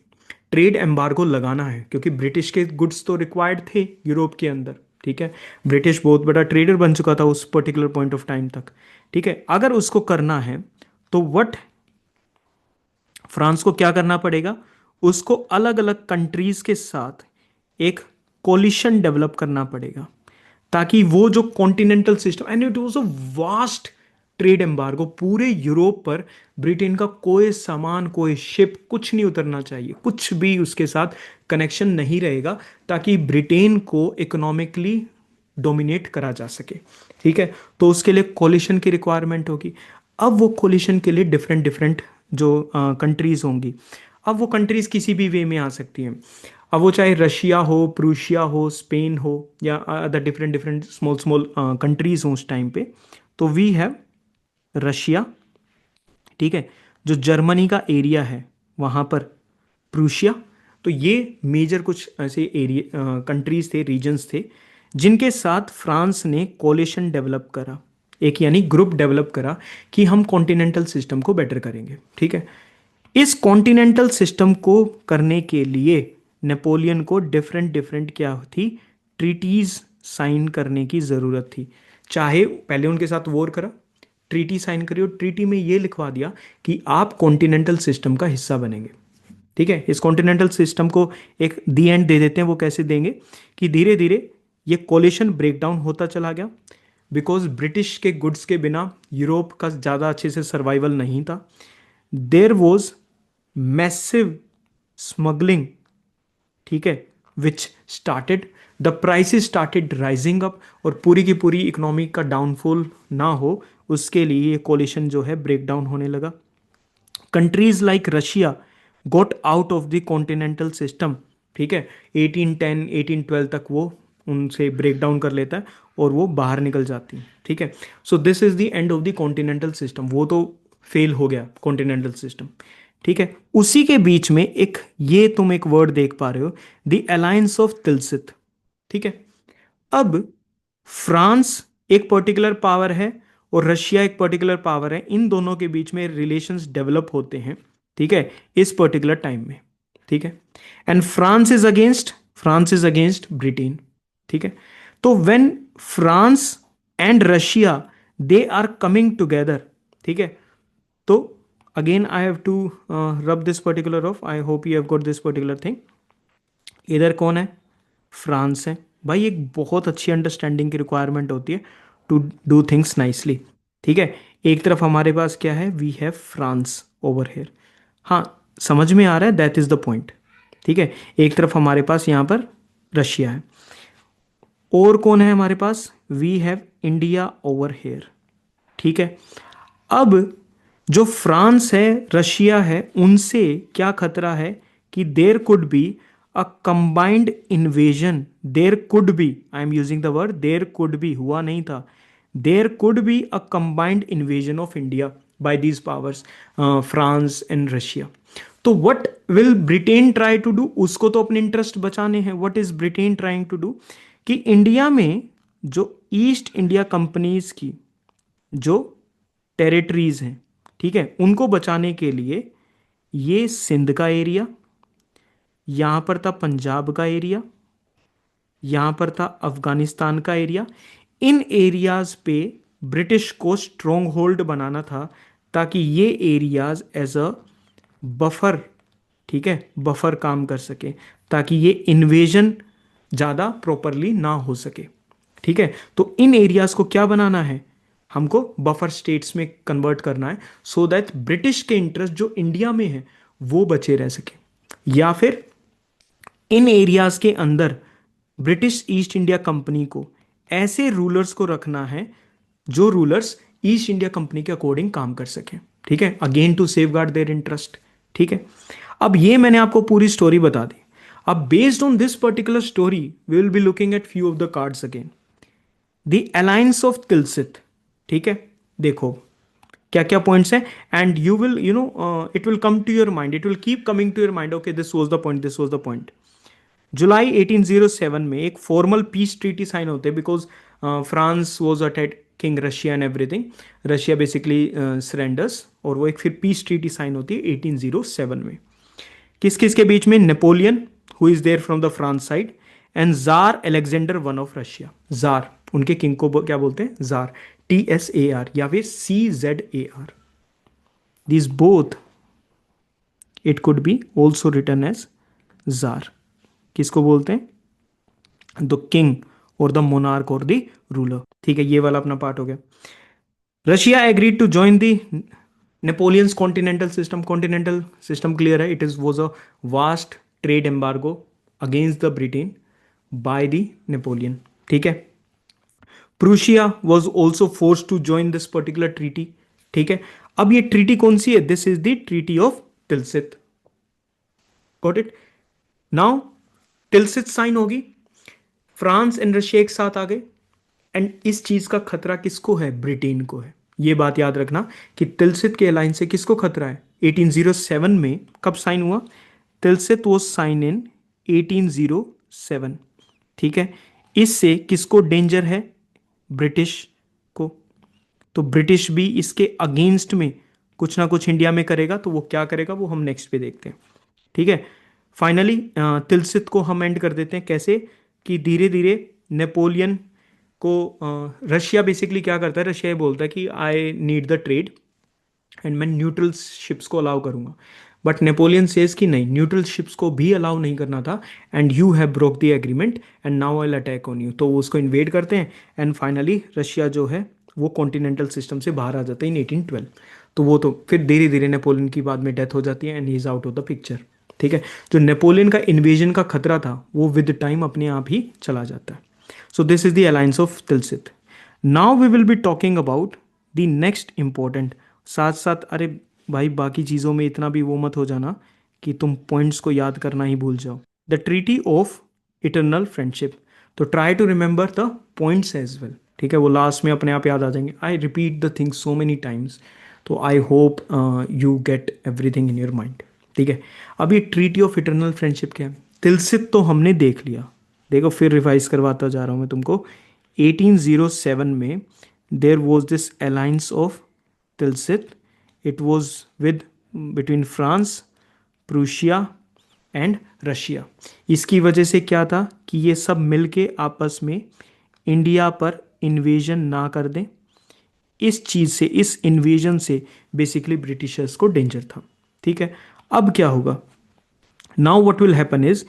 ट्रेड एम्बार्गो लगाना है, क्योंकि ब्रिटिश के गुड्स तो रिक्वायर्ड थे यूरोप के अंदर, ठीक है, ब्रिटिश बहुत बड़ा ट्रेडर बन चुका था उस पर्टिकुलर पॉइंट ऑफ टाइम तक, ठीक है। अगर उसको करना है तो व्हाट, फ्रांस को क्या करना पड़ेगा? उसको अलग अलग कंट्रीज के साथ एक कोलिशन डेवलप करना पड़ेगा, ताकि वो जो continental system, and it was a vast trade embargo, पूरे यूरोप पर ब्रिटेन का कोई सामान, कोई शिप, कुछ नहीं उतरना चाहिए, कुछ भी उसके साथ कनेक्शन नहीं रहेगा, ताकि ब्रिटेन को इकोनॉमिकली डोमिनेट करा जा सके, ठीक है। तो उसके लिए कोलिशन की रिक्वायरमेंट होगी। अब वो कोलिशन के लिए डिफरेंट डिफरेंट जो कंट्रीज होंगी, अब वो कंट्रीज किसी भी वे में आ सकती हैं। अब वो चाहे रशिया हो, प्रूशिया हो, स्पेन हो, या other different different small small countries हों उस टाइम पे। तो वी हैव रशिया, ठीक है, जो जर्मनी का एरिया है वहाँ पर प्रूशिया। तो ये मेजर कुछ ऐसे एरिया कंट्रीज थे, रीजन्स थे, जिनके साथ फ्रांस ने कोलिशन डेवलप करा, एक यानी ग्रुप डेवलप करा कि हम कॉन्टिनेंटल सिस्टम को बेटर करेंगे, ठीक है। इस कॉन्टिनेंटल सिस्टम को करने के लिए नेपोलियन को डिफरेंट डिफरेंट क्या थी? ट्रीटीज साइन करने की ज़रूरत थी। चाहे पहले उनके साथ वॉर करा, ट्रीटी साइन करी, और ट्रीटी में ये लिखवा दिया कि आप कॉन्टिनेंटल सिस्टम का हिस्सा बनेंगे, ठीक है। इस कॉन्टिनेंटल सिस्टम को एक दी एंड दे देते हैं। वो कैसे देंगे? कि धीरे धीरे ये कोलिशन ब्रेक डाउन होता चला गया, बिकॉज ब्रिटिश के गुड्स के बिना यूरोप का ज़्यादा अच्छे से सर्वाइवल नहीं था। देर वॉज मैसिव स्मगलिंग, ठीक है, which started the prices started rising up, और पूरी की पूरी इकोनॉमी का डाउनफॉल ना हो उसके लिए ये कोलिशन जो है ब्रेक डाउन होने लगा। Countries like Russia got out of the continental system, ठीक है, 1810 1812 तक वो उनसे ब्रेक डाउन कर लेता है और वो बाहर निकल जाती है, ठीक है। So this is the end of the continental system, वो तो फेल हो गया कॉन्टिनेंटल सिस्टम, ठीक है। उसी के बीच में एक, ये तुम एक वर्ड देख पा रहे हो, द अलायंस ऑफ तिलसित, ठीक है। अब फ्रांस एक पर्टिकुलर पावर है और रशिया एक पर्टिकुलर पावर है, इन दोनों के बीच में रिलेशंस डेवलप होते हैं, ठीक है, इस पर्टिकुलर टाइम में, ठीक है। And France is against Britain, ठीक है। तो when France and Russia they are coming together, ठीक है, तो again I have to rub this particular of, I hope you have got this particular thing. इधर कौन है? फ्रांस है भाई। एक बहुत अच्छी अंडरस्टैंडिंग की रिक्वायरमेंट होती है टू डू थिंग्स नाइसली, ठीक है। एक तरफ हमारे पास क्या है? We have France over here. हाँ, समझ में आ रहा है, दैट इज द पॉइंट, ठीक है। एक तरफ हमारे पास यहाँ पर रशिया है, और कौन है हमारे पास? We have India over here, ठीक है। अब जो फ्रांस है, रशिया है, उनसे क्या खतरा है कि there could be a combined invasion, there could be, I am using the word there could be, हुआ नहीं था, there could be a combined invasion of India by these powers, France and Russia. तो what will Britain try to do? उसको तो अपने interest बचाने हैं। What is Britain trying to do? कि इंडिया में जो ईस्ट इंडिया कंपनीज की जो टेरिटरीज हैं, ठीक है, उनको बचाने के लिए ये सिंध का एरिया, यहां पर था पंजाब का एरिया, यहां पर था अफगानिस्तान का एरिया, इन एरियाज पे ब्रिटिश को स्ट्रोंग होल्ड बनाना था ताकि ये एरियाज एज अ बफर, ठीक है, बफर काम कर सके, ताकि ये इन्वेजन ज़्यादा प्रॉपरली ना हो सके, ठीक है। तो इन एरियाज को क्या बनाना है? हमको बफर स्टेट्स में कन्वर्ट करना है, सो दैट ब्रिटिश के इंटरेस्ट जो इंडिया में है वो बचे रह सके, या फिर इन एरियाज के अंदर ब्रिटिश ईस्ट इंडिया कंपनी को ऐसे रूलर्स को रखना है जो रूलर्स ईस्ट इंडिया कंपनी के अकॉर्डिंग काम कर सकें, ठीक है, again to safeguard their interest, ठीक है। अब ये मैंने आपको पूरी स्टोरी बता दी। अब based on this particular story we will be looking at few of the cards again. The alliance of Tilsit, ठीक है, देखो क्या क्या पॉइंट्स हैं, and you will it will come to your mind, it will keep coming to your mind, okay this was the point, this was the point. जुलाई 1807 में एक formal peace treaty sign होते हैं, because France was attacking Russia and everything, Russia basically surrenders, और वो एक फिर piece treaty sign होती है 1807 में। किस किस के बीच में? Napoleon, who is there from the France side, and jar Alexander one of Russia. Jar, उनके किंग को क्या बोलते हैं? जार, TSAR या फिर CZAR। These both, it could be also written as jar. किसको बोलते हैं? द किंग और द मोनार्क और द रूलर, ठीक है। ये वाला अपना पार्ट हो गया। Russia agreed to join the Napoleon's continental system. Continental system clear है, it is was a vast trade embargo against the Britain by the Napoleon, ठीक है। Prussia was also force to join this particular treaty, ठीक है। अब ये treaty कौन सी है? This is the treaty of Tilsit, got it. Now Tilsit sign होगी, फ्रांस एंड रशिया एक साथ आ गए, एंड इस चीज का खतरा किसको है? ब्रिटेन को है। ये बात याद रखना कि तिलसित के अलायंस से किसको खतरा है? 1807 में कब साइन हुआ? तिलसित वो साइन इन 1807, ठीक है। इससे किसको डेंजर है? ब्रिटिश को। तो ब्रिटिश भी इसके अगेंस्ट में कुछ ना कुछ इंडिया में करेगा, तो वो क्या करेगा वो हम नेक्स्ट पे देखते हैं, ठीक है। फाइनली तिलसित को हम एंड कर देते हैं कैसे? कि धीरे धीरे नेपोलियन को रशिया बेसिकली क्या करता है? रशिया ये बोलता है कि I need the trade and मैं न्यूट्रल शिप्स को अलाउ करूंगा, बट नेपोलियन सेज कि नहीं, न्यूट्रल शिप्स को भी अलाउ नहीं करना था, and you have broke the agreement and now I will attack on you. तो वो उसको इन्वेड करते हैं, एंड फाइनली रशिया जो है वो कॉन्टिनेंटल सिस्टम से बाहर आ जाता है इन 1812। तो वो तो फिर धीरे धीरे नेपोलियन की बाद में डेथ हो जाती है, and he is out of the picture, ठीक है, जो नेपोलियन का इन्वेजन का खतरा था वो विद टाइम अपने आप ही चला जाता है। So this is the alliance of Tilsit. Now we will be talking about the next important, साथ साथ अरे भाई बाकी चीज़ों में इतना भी वो मत हो जाना कि तुम पॉइंट्स को याद करना ही भूल जाओ। The treaty of eternal friendship, तो try to remember the points as well, ठीक है, वो लास्ट में अपने आप याद आ जाएंगे। I repeat the things so many times, तो I hope you get everything in your mind. ठीक है, अब ये ट्रीटी ऑफ इटरनल फ्रेंडशिप क्या है? तिलसित तो हमने देख लिया, देखो फिर रिवाइज करवाता जा रहा हूँ मैं तुमको। 1807 में there was this alliance of Tilsit, it was with between France, Prussia and Russia. इसकी वजह से क्या था कि ये सब मिलके आपस में इंडिया पर इन्वेजन ना कर दें। इस चीज से, इस इन्वेजन से बेसिकली ब्रिटिशर्स को डेंजर था। ठीक है, अब क्या होगा? Now what will happen is,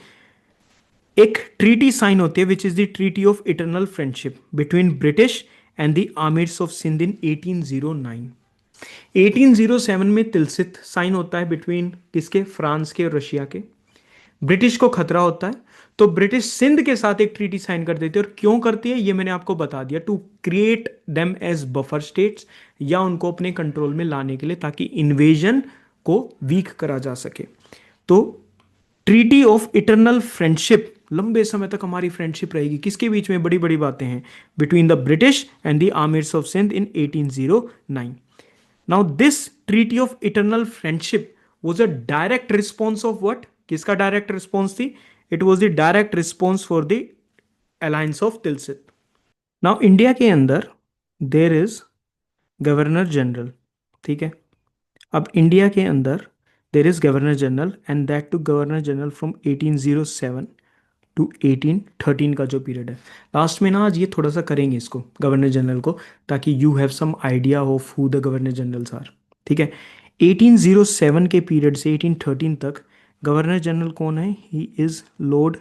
एक ट्रीटी साइन होती है which is the treaty of eternal friendship between British and the amirs of Sindh in 1809। 1807 में तिलसित साइन होता है बिटवीन किसके? फ्रांस के और रशिया के। ब्रिटिश को खतरा होता है तो ब्रिटिश सिंध के साथ एक ट्रीटी साइन कर देती है। और क्यों करती है ये मैंने आपको बता दिया, to create them as buffer states, या उनको अपने कंट्रोल में लाने के लिए, ताकि इन्वेजन को वीक करा जा सके। तो ट्रीटी ऑफ इटरनल फ्रेंडशिप, लंबे समय तक हमारी फ्रेंडशिप रहेगी। किसके बीच में? बड़ी बड़ी बातें हैं, between the British and the amirs of Sindh in 1809। Now this treaty of eternal friendship was a direct response of what? किसका डायरेक्ट रिस्पॉन्स थी? It was the direct response for the alliance of Tilsit. Now India के अंदर there is governor general, ठीक है, अब India के अंदर there is governor general, and that too governor general from 1807 to 1813 का जो पीरियड है। लास्ट में ना आज ये थोड़ा सा करेंगे इसको, गवर्नर जनरल को, ताकि you have some idea of who the governor generals are. ठीक है, 1807 के पीरियड से 1813 तक गवर्नर जनरल कौन है? He is Lord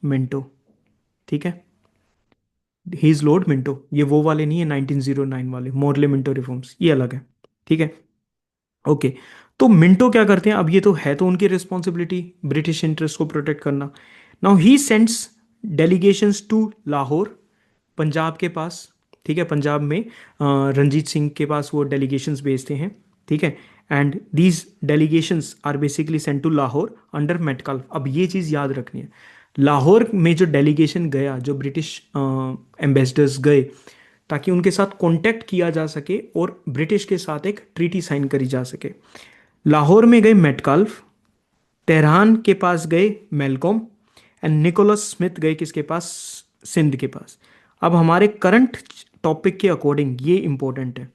Minto. ठीक है, ही इज लॉर्ड मिंटो, ये वो वाले नहीं है 1909 वाले मॉडले मिंटो रिफॉर्म्स, ये अलग है। ठीक है, ओके। तो मिंटो क्या करते हैं? अब ये तो उनकी रिस्पॉन्सिबिलिटी ब्रिटिश इंटरेस्ट को प्रोटेक्ट करना। Now he sends delegations to Lahore, Punjab के पास। ठीक है, पंजाब में रंजीत सिंह के पास वो डेलीगेशंस भेजते हैं। ठीक है, and these delegations are basically sent to Lahore under Metcalfe. अब ये चीज़ याद रखनी है, लाहौर में जो डेलीगेशन गया, जो ब्रिटिश एम्बेसडर्स गए, ताकि उनके साथ कांटेक्ट किया जा सके और ब्रिटिश के साथ एक ट्रीटी साइन करी जा सके। लाहौर में गए मेटकाल्फ, तेहरान के पास गए मेलकॉम, एंड निकोलस स्मिथ गए किसके पास? सिंध के पास। अब हमारे करंट टॉपिक के अकॉर्डिंग ये इंपॉर्टेंट है,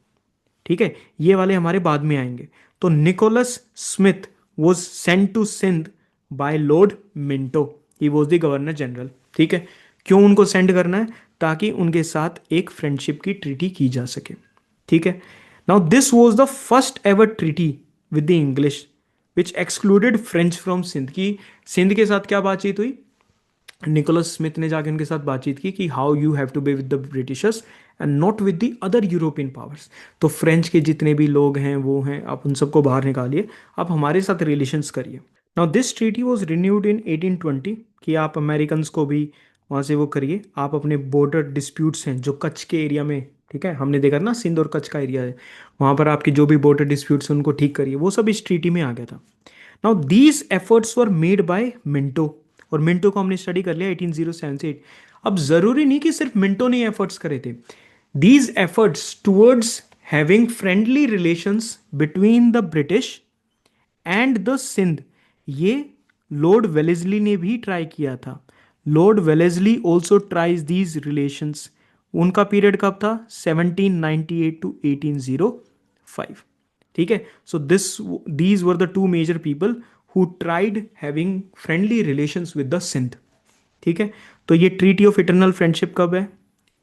ठीक है, ये वाले हमारे बाद में आएंगे। तो Nicholas Smith was sent to Sindh by Lord Minto, he was the governor general. ठीक है, क्यों उनको सेंड करना है? ताकि उनके साथ एक फ्रेंडशिप की ट्रीटी की जा सके। ठीक है, now this was the first ever treaty with the English which excluded French from Sindh. की सिंध के साथ क्या बातचीत हुई? निकोलस स्मिथ ने जाके उनके साथ बातचीत की कि how you have to be with the Britishers and not with the other European powers. तो फ्रेंच के जितने भी लोग हैं वो हैं, आप उन सबको बाहर निकालिए, आप हमारे साथ रिलेशंस करिए। Now this treaty was renewed in 1820 कि आप अमेरिकन को भी वहाँ से वो करिए। आप अपने बॉर्डर डिस्प्यूट्स हैं जो कच्छ के एरिया में, ठीक है, हमने देखा ना सिंध और कच्छ का एरिया है, वहाँ पर आपके जो भी बॉर्डर डिस्प्यूट्स हैं उनको ठीक करिए। वो सब इस ट्रीटी में आ गया था। Now these efforts were made by Minto, और मिंटो को हमने स्टडी कर लिया 1807 से 8। अब जरूरी नहीं कि सिर्फ मिंटो ने एफर्ट्स करे थे। These efforts towards having friendly relations between the British and the Sindh, ये लॉर्ड वेलेस्ली ने भी ट्राई किया था। Lord Wellesley also tries these relations. उनका पीरियड कब था? 1798 टू 1805। ठीक है, so these were the two major people who tried having friendly relations with the Sindh. ठीक है, तो ये ट्रीटी ऑफ इटरनल फ्रेंडशिप कब है?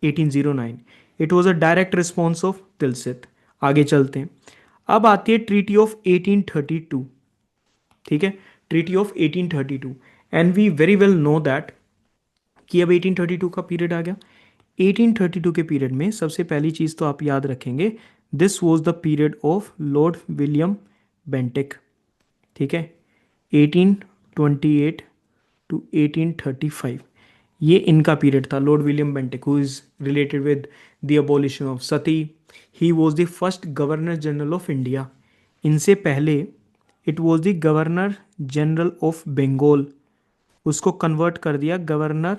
1809। It was a direct response of Tilsit. आगे चलते हैं, अब आती है ट्रीटी ऑफ 1832। ठीक है, treaty of 1832, and we very well know that कि अब 1832 का पीरियड आ गया। 1832 के पीरियड में सबसे पहली चीज तो आप याद रखेंगे, this was the period of Lord William Bentinck. ठीक है, 1828 टू 1835, ये इनका पीरियड था. Lord William Bentinck, who is related with the abolition of sati, he was the first governor general of India. इनसे पहले it was the governor general of Bengal, उसको convert कर दिया governor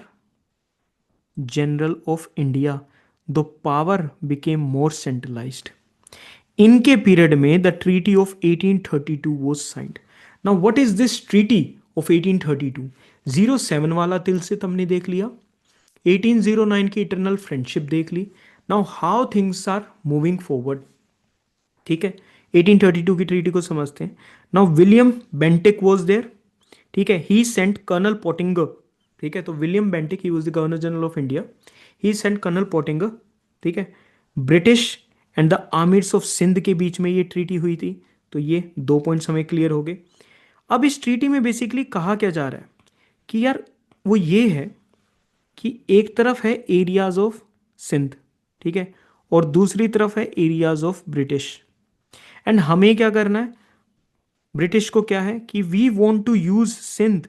general of India. The power became more centralised. इनके period में the treaty of 1832 was signed. Now what is this treaty of 1832? 07 वाला तिल से तुमने देख लिया, 1809 की इटरनल फ्रेंडशिप देख ली. Now how things are moving forward. ठीक है, 1832 की ट्रीटी को समझते हैं. Now William Bentinck was there. ठीक है, ही सेंट कर्नल पोटिंगर. ठीक है, तो William Bentinck, he was the governor general of India, he sent colonel Pottinger. ठीक है, British and the amirs of Sindh के बीच में ये ट्रीटी हुई थी. तो ये 2 पॉइंट्स हमें क्लियर हो गए. अब इस ट्रीटी में बेसिकली कहा क्या जा रहा है कि यार वो ये है कि एक तरफ है एरियाज ऑफ सिंध, ठीक है, और दूसरी तरफ है एरियाज ऑफ ब्रिटिश. एंड हमें क्या करना है, ब्रिटिश को क्या है कि we want to use Sindh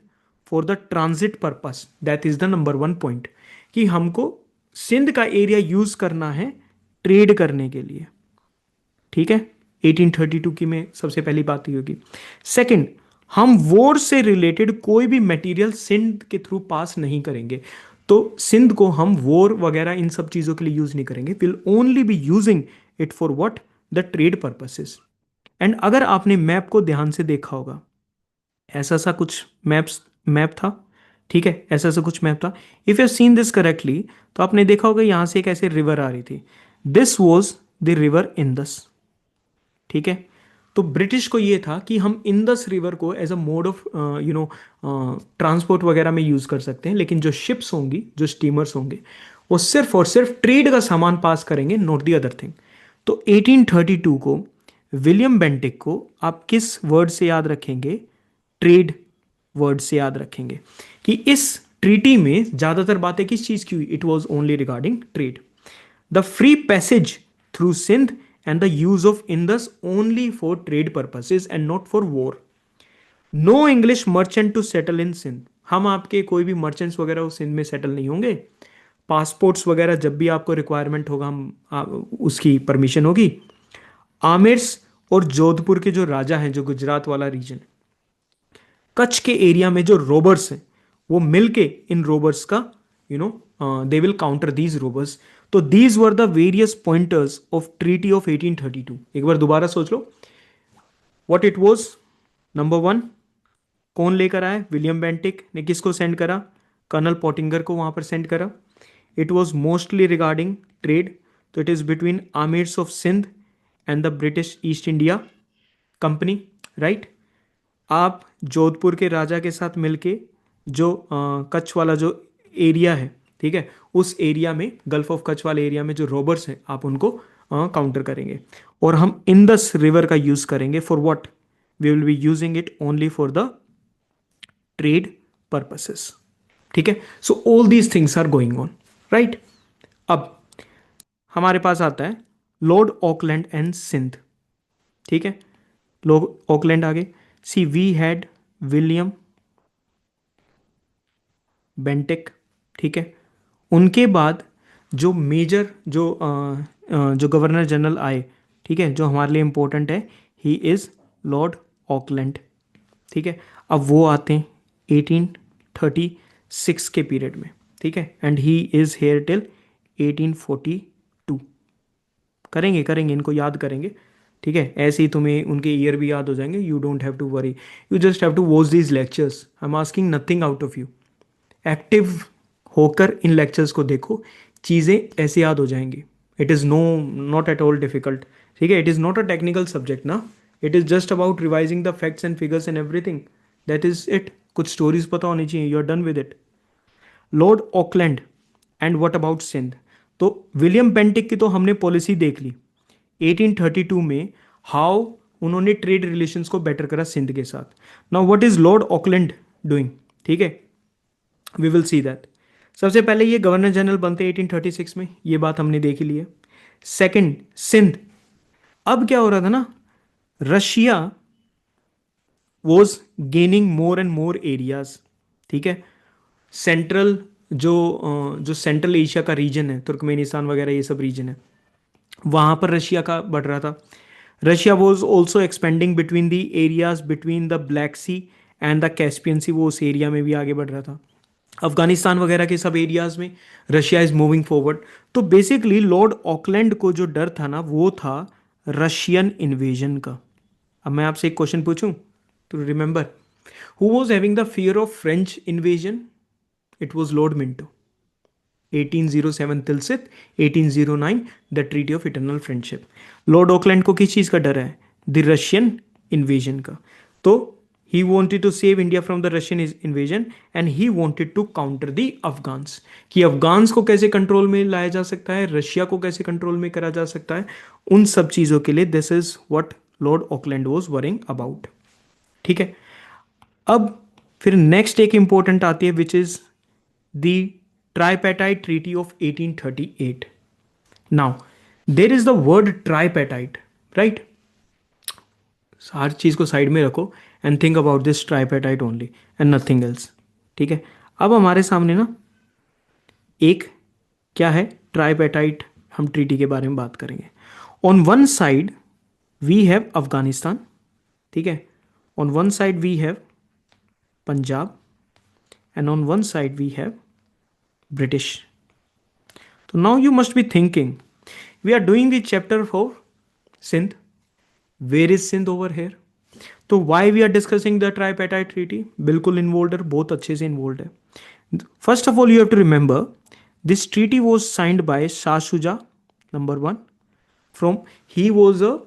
for the transit purpose. That is the number 1 point, कि हमको सिंध का एरिया यूज करना है ट्रेड करने के लिए. ठीक है, 1832 की में सबसे पहली बात ही होगी. सेकंड, हम वॉर से रिलेटेड कोई भी मटेरियल सिंध के थ्रू पास नहीं करेंगे. तो सिंध को हम वॉर वगैरह इन सब चीजों के लिए यूज नहीं करेंगे. Will only B using it for what, the trade purposes. And अगर आपने मैप को ध्यान से देखा होगा, ऐसा सा कुछ मैप था. ठीक है, ऐसा सा कुछ मैप था. If you seen this correctly, तो आपने देखा होगा यहां से एक ऐसे रिवर आ रही थी. This was the river Indus. ठीक है, तो ब्रिटिश को ये था कि हम इंदस रिवर को as a mode of transport वगैरह में यूज कर सकते हैं, लेकिन जो शिप्स होंगी, जो स्टीमर्स होंगे, वो सिर्फ और सिर्फ ट्रेड का सामान पास करेंगे, नॉट दी अदर थिंग. तो 1832 को विलियम बेंटिक को आप किस वर्ड से याद रखेंगे? ट्रेड वर्ड से याद रखेंगे. कि इस ट्रीटी में ज्यादातर बातें किस चीज की हुई? It was only regarding trade. The free passage through Sindh and the use of Indus only for trade purposes and not for war. No English merchant to settle in Sindh. हम आपके कोई भी मर्चेंट्स वगैरह उस सिंध में सेटल नहीं होंगे. Passports वगैरह जब भी आपको रिक्वायरमेंट होगा, उसकी परमिशन होगी. आमिर्स और जोधपुर के जो राजा हैं, जो गुजरात वाला रीजन, कच्छ के एरिया में जो रोबर्स हैं, वो मिलके इन रोबर्स का they will counter these robbers. तो these were the various pointers of treaty of 1832. एक बार दोबारा सोच लो व्हाट इट वाज. नंबर 1, कौन लेकर आया? विलियम बेंटिक ने. किसको सेंड करा? कर्नल पोटिंगर को वहां पर सेंड करा. It was mostly regarding trade. तो it is between amirs of Sindh and the British east India company, right. आप जोधपुर के राजा के साथ मिलके जो कच्छ वाला जो एरिया है, ठीक है, उस एरिया में, गल्फ ऑफ कच्छ वाले एरिया में जो रोबर्स हैं, आप उनको काउंटर करेंगे. और हम इंदस रिवर का यूज करेंगे for what? We will be using it only for the trade purposes. ठीक है, so all these things are going on, right. अब हमारे पास आता है लॉर्ड ऑकलैंड एंड सिंध. ठीक है, लॉर्ड ऑकलैंड आगे. सी वी हैड विलियम बेंटिक. ठीक है, उनके बाद जो मेजर जो गवर्नर जनरल आए, ठीक है, जो हमारे लिए इंपॉर्टेंट है, ही इज लॉर्ड ऑकलैंड. ठीक है, अब वो आते हैं 1836 के पीरियड में. ठीक है, and he is here till 1842. करेंगे इनको याद करेंगे. ठीक है, ऐसे ही तुम्हें उनके ईयर भी याद हो जाएंगे. You don't have to worry, you just have to watch these lectures. I am asking nothing out of you. Active होकर इन लेक्चर्स को देखो, चीज़ें ऐसे याद हो जाएंगी. It is not at all difficult. ठीक है, it is not a technical subject ना. It is just about revising the facts and figures and everything. That is it. कुछ स्टोरीज पता होनी चाहिए. You are done with it. Lord Auckland and what about Sindh. तो William Bentinck की तो हमने policy देख ली 1832 में, हाउ उन्होंने ट्रेड रिलेशंस को बेटर करा सिंध के साथ. Now what is Lord Auckland doing? ठीक है, वी विल सी दैट. सबसे पहले ये गवर्नर जनरल बनते 1836 में, ये बात हमने देख ही ली है. सेकंड, सिंध. अब क्या हो रहा था ना, Russia was gaining more and more areas. ठीक है, सेंट्रल जो सेंट्रल एशिया का रीजन है, तुर्कमेनिस्तान वगैरह ये सब रीजन है, वहाँ पर रशिया का बढ़ रहा था। Russia was also expanding between the areas between the Black Sea and the Caspian Sea, वो उस एरिया में भी आगे बढ़ रहा था। अफगानिस्तान वगैरह के सब एरियाज में रशिया इज मूविंग फॉरवर्ड। तो बेसिकली लॉर्ड ऑकलैंड को जो डर था ना, वो था रशियन इन्वेजन का। अब मैं आपसे एक क्वेश्चन पूछूं to remember, who was having the fear of French invasion? It was Lord Minto. 1807 Tilsit, 1809 the treaty of eternal friendship. Lord Auckland को किस चीज का डर है? द रशियन इन्वेजन का। तो ही wanted to save India from the Russian invasion and he wanted to counter the Afghans, कि Afghans को कैसे कंट्रोल में लाया जा सकता है, रशिया को कैसे कंट्रोल में करा जा सकता है, उन सब चीजों के लिए this is what lord Auckland was worrying about. ठीक है, अब फिर नेक्स्ट एक इंपॉर्टेंट आती है which is the tripartite treaty of 1838। Now there is the word tripartite, right? हर चीज को साइड में रखो and think about this tripartite only and nothing else. ठीक है, अब हमारे सामने ना एक क्या है, ट्राइपेटाइट, हम ट्रीटी के बारे में बात करेंगे। On one side we have Afghanistan, ठीक है, on one side we have Punjab and on one side we have British. तो now you must be thinking, we are doing the chapter for Sindh, where is Sindh over here? तो why we are discussing the tripartite treaty? बिल्कुल involve है, बहुत अच्छे से involve है। First of all you have to remember this treaty was signed bye Shah Shuja, number one, from he was a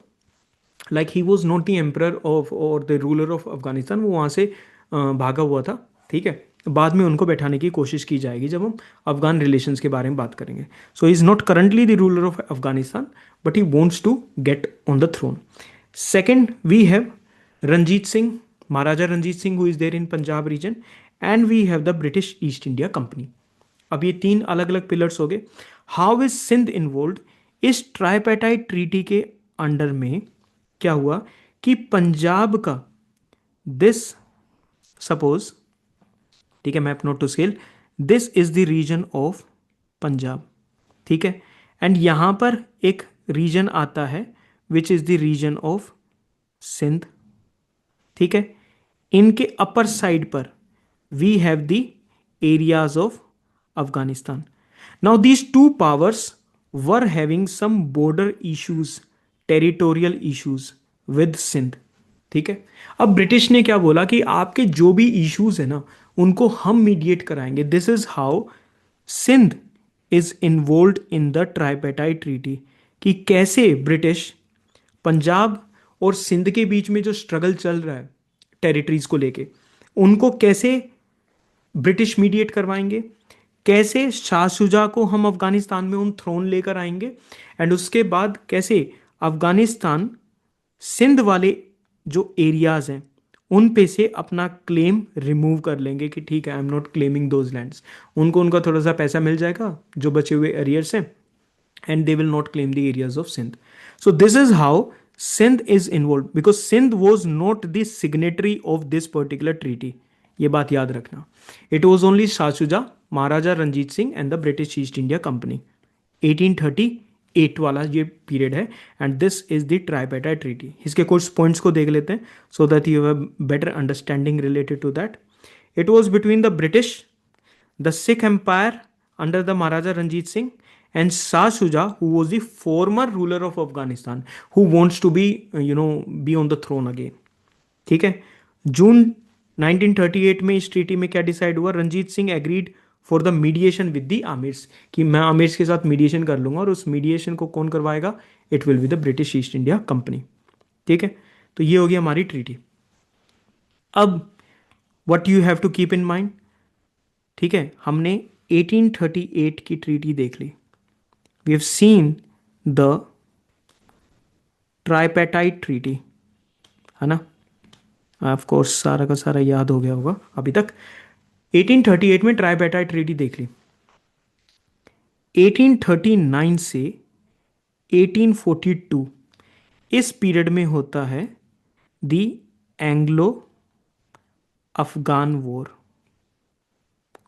like he was not the emperor of और the ruler of Afghanistan, वो वहाँ से भागा हुआ था। ठीक है, बाद में उनको बैठाने की कोशिश की जाएगी जब हम अफगान रिलेशंस के बारे में बात करेंगे। So is not currently the ruler of Afghanistan but he wants to get on the throne. Second we have Ranjit Singh, Maharaja Ranjit Singh who is there in Punjab region, and we have the British east India Company. अब ये तीन अलग अलग pillars हो गए। How is Sindh involve? इस tripartite treaty के under में क्या हुआ कि पंजाब का दिस सपोज, ठीक है, map not to scale, this is the region of Punjab, ठीक है, एंड यहां पर एक रीजन आता है which is the region of Sindh. ठीक है, इनके अपर साइड पर we have the areas of Afghanistan. Now these two powers were having some border issues, territorial issues with Sindh. ठीक है, अब ब्रिटिश ने क्या बोला कि आपके जो भी इश्यूज है ना उनको हम मीडिएट कराएंगे। This is how Sindh is involve in the tripartite treaty, कि कैसे ब्रिटिश पंजाब और सिंध के बीच में जो स्ट्रगल चल रहा है टेरिटरीज को लेके, उनको कैसे ब्रिटिश मीडिएट करवाएंगे, कैसे शाह शुजा को हम अफगानिस्तान में उन थ्रोन लेकर आएंगे, एंड उसके बाद कैसे अफगानिस्तान सिंध वाले जो एरियाज हैं उन पे से अपना क्लेम रिमूव कर लेंगे कि ठीक है, आई am not claiming those lands. उनको उनका थोड़ा सा पैसा मिल जाएगा जो बचे हुए एरियर्स हैं, and they will not claim the areas of Sindh. So this is how Sindh is involved, because Sindh was not the signatory of this particular treaty. ये बात याद रखना। It was only Shah Shuja, Maharaja Ranjit Singh and the British east India company. 1838 वाला ये period है and this is the tripartite treaty. इसके कुछ points को देख लेते हैं so that you have better understanding related to that. It was between the British, the Sikh empire under the Maharaja Ranjit Singh, and Shah Shuja, who was the former ruler of Afghanistan, who wants to be be on the throne again. ठीक है, जून 1938 में इस treaty में क्या decide हुआ? Ranjit Singh agreed for the mediation with the amirs, कि मैं आमिर्स के साथ मीडिएशन कर लूंगा और उस मीडिएशन को कौन करवाएगा? It will be the British east India company. ठीक है, तो ये होगी हमारी ट्रीटी। अब what you have to keep in mind, ठीक है, हमने 1838 की ट्रीटी देख ली, we have seen the tripartite treaty, है ना? ऑफ कोर्स सारा का सारा याद हो गया होगा अभी तक। 1838 में ट्राइपेटाइट ट्रीटी देख ली। 1839 से 1842 इस पीरियड में होता है द एंग्लो अफगान वॉर।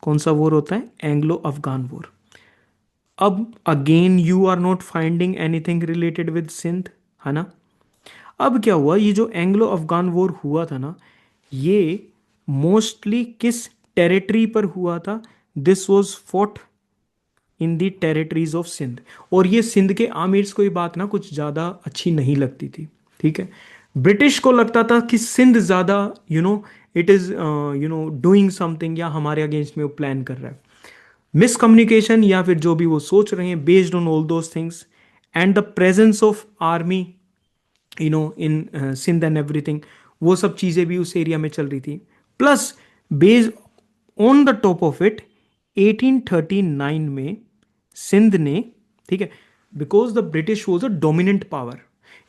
कौन सा वॉर होता है? Anglo Afghan war. अब again you are not finding anything related with Sindh, है ना? अब क्या हुआ, ये जो एंग्लो अफगान वॉर हुआ था ना, ये मोस्टली किस टेरिटरी पर हुआ था? This was fought in the territories of Sindh. और ये सिंध के आमिर्स को ये बात ना कुछ ज़्यादा अच्छी नहीं लगती थी, ठीक है? ब्रिटिश को लगता था कि सिंध ज़्यादा इट इज़ डूइंग समथिंग, या हमारे अगेंस्ट में वो प्लान कर रहा है। मिसकम्युनिकेशन या फिर जो भी वो सोच रहे हैं, based on all those things, and the presence of army in Sindh and everything, वो सब चीज़ें भी उस एरिया में चल रही थी। Plus based on the top of it 1839 में सिंध ने, ठीक है, because the British was a dominant power,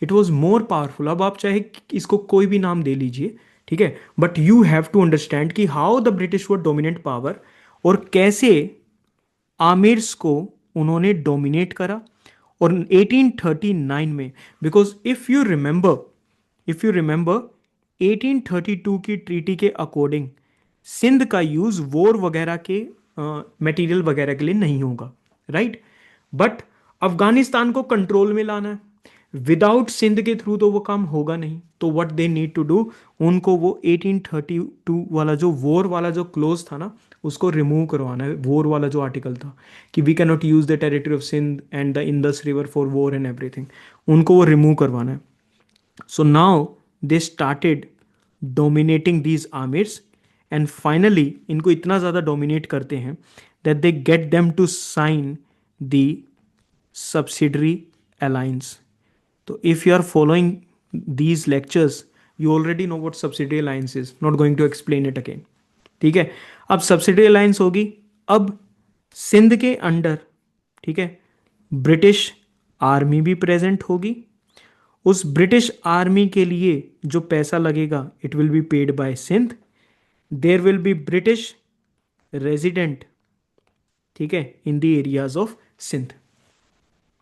it was more powerful. अब आप चाहे इसको कोई भी नाम दे लीजिए, ठीक है, but you have to understand कि how the British was dominant power, और कैसे आमिर्स को उन्होंने डोमिनेट करा। और 1839 में, बिकॉज इफ यू रिमेंबर 1832 की ट्रीटी के अकॉर्डिंग सिंध का यूज वॉर वगैरह के मटेरियल वगैरह के लिए नहीं होगा, राइट? बट अफगानिस्तान को कंट्रोल में लाना है, विदाउट सिंध के थ्रू तो वो काम होगा नहीं। तो what they need to do, उनको वो 1832 वाला जो वॉर वाला जो क्लोज था ना, उसको रिमूव करवाना है। वॉर वाला जो आर्टिकल था कि we can not use the territory of Sindh and the Indus river for war and everything, उनको वो रिमूव करवाना है। So now they started dominating these amirs, and finally इनको इतना ज़्यादा डोमिनेट करते हैं that they get them to sign the subsidiary alliance. So if you are following these lectures, you already know what subsidiary alliance is. Not going to explain it again. ठीक है? अब subsidiary alliance होगी। अब सिंध के under, ठीक है, British army भी present होगी। उस ब्रिटिश आर्मी के लिए जो पैसा लगेगा, it will be paid by Sindh. There will be British resident, ठीक है, in the areas of Sindh.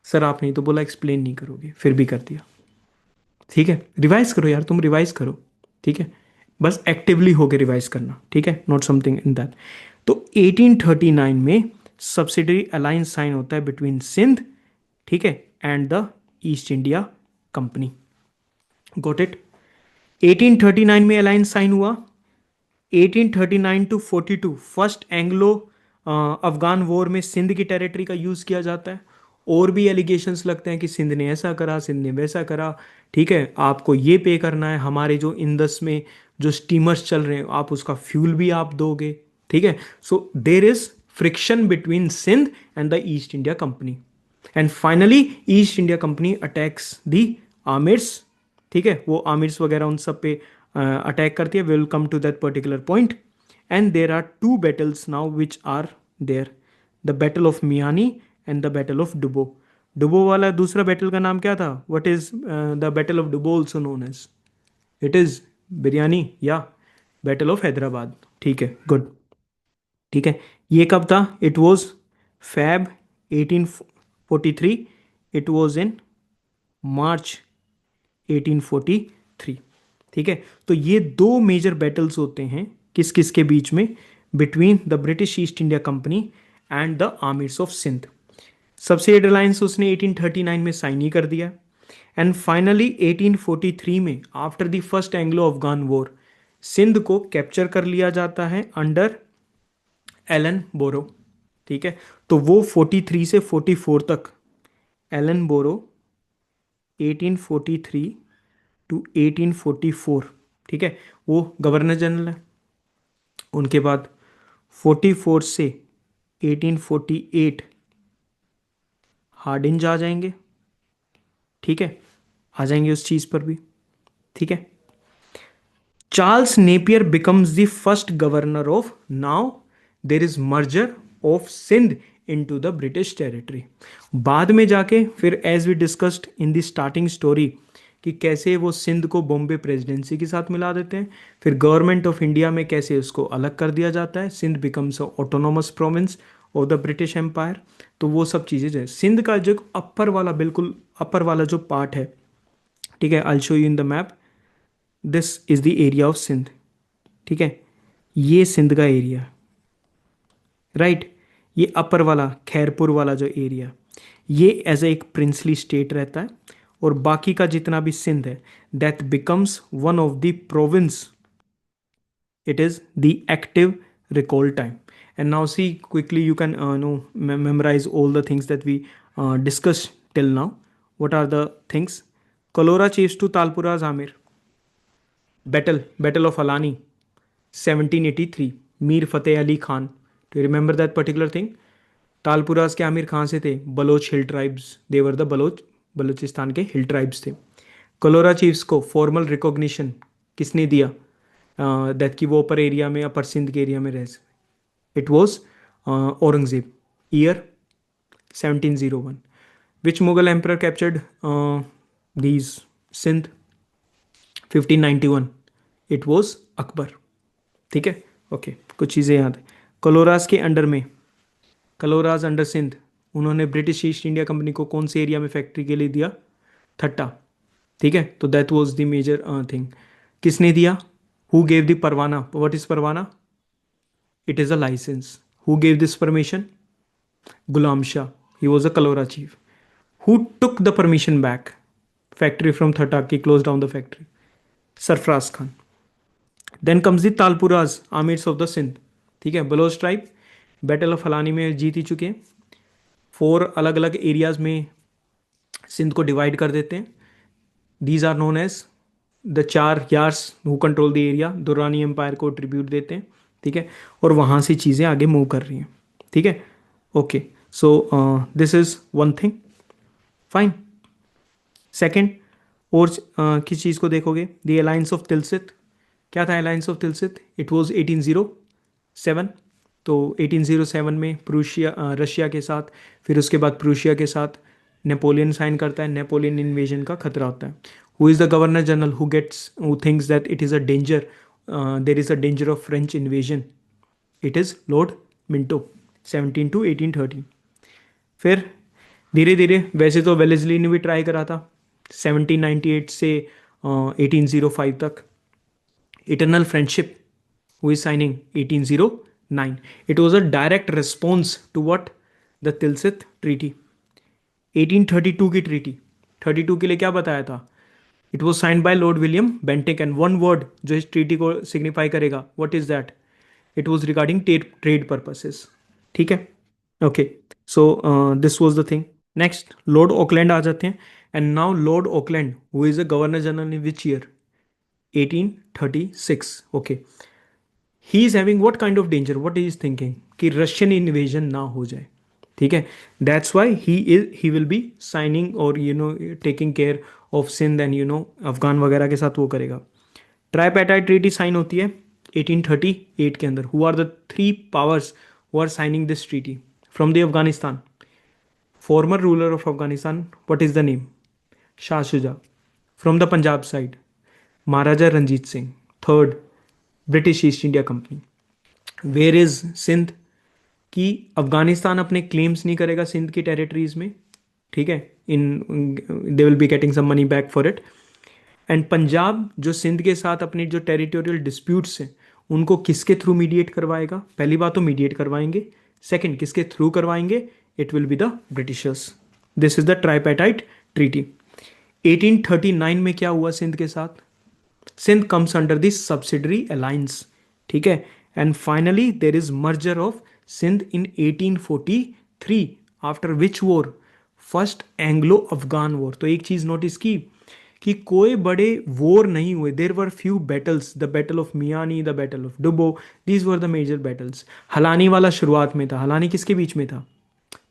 Sir आपने तो बोला एक्सप्लेन नहीं करोगे, फिर भी कर दिया। ठीक है, रिवाइज करो यार, तुम रिवाइज करो, ठीक है, बस एक्टिवली होके रिवाइज करना, ठीक है, नॉट समथिंग इन दैट। तो 1839 में सब्सिडरी अलायंस साइन होता है बिटवीन सिंध, ठीक है, and the East India Company. Got it? 1839 में अलायंस साइन हुआ। 1839 to 42 first Anglo Afghan war में सिंध की टेरिटरी का यूज किया जाता है। और भी एलिगेशंस लगते हैं कि सिंध ने ऐसा करा, सिंध ने वैसा करा, ठीक है, आपको ये पे करना है, हमारे जो इंदस में जो स्टीमर्स चल रहे हैं आप उसका फ्यूल भी आप दोगे, ठीक है। So there is friction between Sindh and the East India company, and finally East India company attacks the amirs, ठीक है, वो आमिर्स वगैरह उन सब पे अटैक करती है। Will come to that particular point. And there are two battles now which are there, the battle of Miani and the battle of Dubbo. Dubbo वाला दूसरा बैटल का नाम क्या था? What is the battle of Dubbo also known as? It is biryani या battle of Hyderabad. ठीक है, good. ठीक है, ये कब था? It was Feb 1843, it was in March 1843। ठीक है, तो ये दो मेजर बैटल्स होते हैं किस किस के बीच में? Between the British east India company and the amirs of Sindh. Subsidiary alliance उसने 1839 में साइन ही कर दिया, एंड फाइनली 1843 में after the first Anglo Afghan war Sindh को कैप्चर कर लिया जाता है अंडर एलन बोरो। ठीक है, तो वो 43 से 44 तक, एलन बोरो 1843 टू 1844, ठीक है, वो गवर्नर जनरल है। उनके बाद 44 से 1848 हार्डिंज आ जाएंगे, ठीक है, आ जाएंगे उस चीज पर भी। ठीक है, Charles Napier becomes the first governor of, now there is merger of Sindh into the British territory. बाद में जाके फिर as we discussed in the starting story कि कैसे वो सिंध को बॉम्बे प्रेसिडेंसी के साथ मिला देते हैं, फिर गवर्नमेंट ऑफ इंडिया में कैसे उसको अलग कर दिया जाता है, Sindh becomes autonomous province of the British empire. तो वो सब चीज़ें जो है, सिंध का जो अपर वाला, बिल्कुल अपर वाला जो पार्ट है, ठीक है, I show you in the map, this is the area of Sindh. ठीक है, ये सिंध का एरिया, राइट। ये अपर वाला खैरपुर वाला जो एरिया, ये एज ए एक प्रिंसली स्टेट रहता है, और बाकी का जितना भी सिंध है, that becomes one of the province. It is the active recall time. And now see quickly, you can memorize all the things that we discussed till now. What are the things? Kalora chiefs to Talpura's Amir. Battle of Alani, 1783. Mir Fateh Ali Khan. Do you remember that particular thing? Talpurs के आमिर कहाँ से थे? Baloch hill tribes. They were the Balochistan के hill tribes थे. Kalhora chiefs को formal recognition किसने दिया? दैट कि वो अपर एरिया में, अपर सिंध के एरिया में रह सके. It was Aurangzeb. Year 1701. Which Mughal emperor captured these Sindh? 1591. It was Akbar. ठीक है, ओके. कुछ चीज़ें याद है. कलोरास के अंडर में, कलोराज अंडर सिंध, उन्होंने ब्रिटिश ईस्ट इंडिया कंपनी को कौन से एरिया में फैक्ट्री के लिए दिया? थट्टा. ठीक है, तो that was the major thing. किसने दिया? हु गेव द परवाना? व्हाट इज परवाना? It is a licence. Who gave this permission? Ghulam Shah. He was a Kalhora chief. Who took the permission back? Factory from Thatta की close down the factory. Sarfaraz Khan. Then comes the Talpuras, amirs of the Sindh. ठीक है, Baloch tribe battle of Halani में जीत ही चुके हैं. 4 अलग अलग areas में सिंध को डिवाइड कर देते हैं. These are known as the 4 यार्स who control the area. Durrani empire को ट्रिब्यूट देते हैं. ठीक है, और वहाँ से चीज़ें आगे मूव कर रही हैं. ठीक है, okay. So this is one thing. Fine. Second, और किस चीज़ को देखोगे? The alliance of Tilsit. क्या था alliance of Tilsit? It was 1807. तो 1807 में प्रूशिया, रशिया के साथ, फिर उसके बाद प्रूशिया के साथ नेपोलियन साइन करता है. नेपोलियन इन्वेजन का खतरा होता है. Who is the governor general who thinks that it is a danger, there is a danger of French invasion? It is Lord Minto. 17 to 1813. फिर धीरे धीरे, वैसे तो वेलेस्ली ने भी ट्राई करा था 1798 से 1805 तक. Eternal friendship, who is signing? 1809. It was a direct response to what? The Tilsit Treaty. 1832 की ट्रीटी. 32 के लिए क्या बताया था? It was signed by lord William Bentinck. And one word जो इस ट्रीटी को सिग्निफाई करेगा, what is that? It was regarding trade purposes. ठीक है, okay. So this was the thing. Next, lord Auckland आ जाते हैं. And now lord Auckland, who is a governor general in which year? 1836. Okay. He is having what kind of danger? What is thinking कि Russian invasion ना हो जाए. ठीक है, that's why he will be signing और taking care of Sindh and Afghan वगैरह के साथ वो करेगा. ट्राइपेटाइट ट्रीटी साइन होती है 1838 के अंदर. Who are the 3 powers who are signing this treaty from the Afghanistan? Former ruler of Afghanistan, what is the name? Shah Shuja. From the Punjab side, Maharaja Ranjit Singh. Third, British east India company. Where is Sindh? कि अफगानिस्तान अपने क्लेम्स नहीं करेगा सिंध की territories में. ठीक है, in they will be getting some money back for it. And Punjab जो सिंध के साथ अपने जो टेरिटोरियल डिस्प्यूट्स हैं उनको किसके थ्रू मीडिएट करवाएगा? पहली बात तो मीडिएट करवाएंगे. सेकंड, किसके थ्रू करवाएंगे? It will be the Britishers. This is the tripartite treaty. 1839 में क्या हुआ सिंध के साथ? Sindh comes under the subsidiary alliance. ठीक है, and finally there is merger of Sindh in 1843. After which war? First Anglo Afghan war. तो एक चीज नोटिस की कि कोई बड़े वॉर नहीं हुए. There were few battles, the battle of Miani, the battle of Dubbo, these were the major battles. Halani वाला शुरुआत में था. हलानी किसके बीच में था?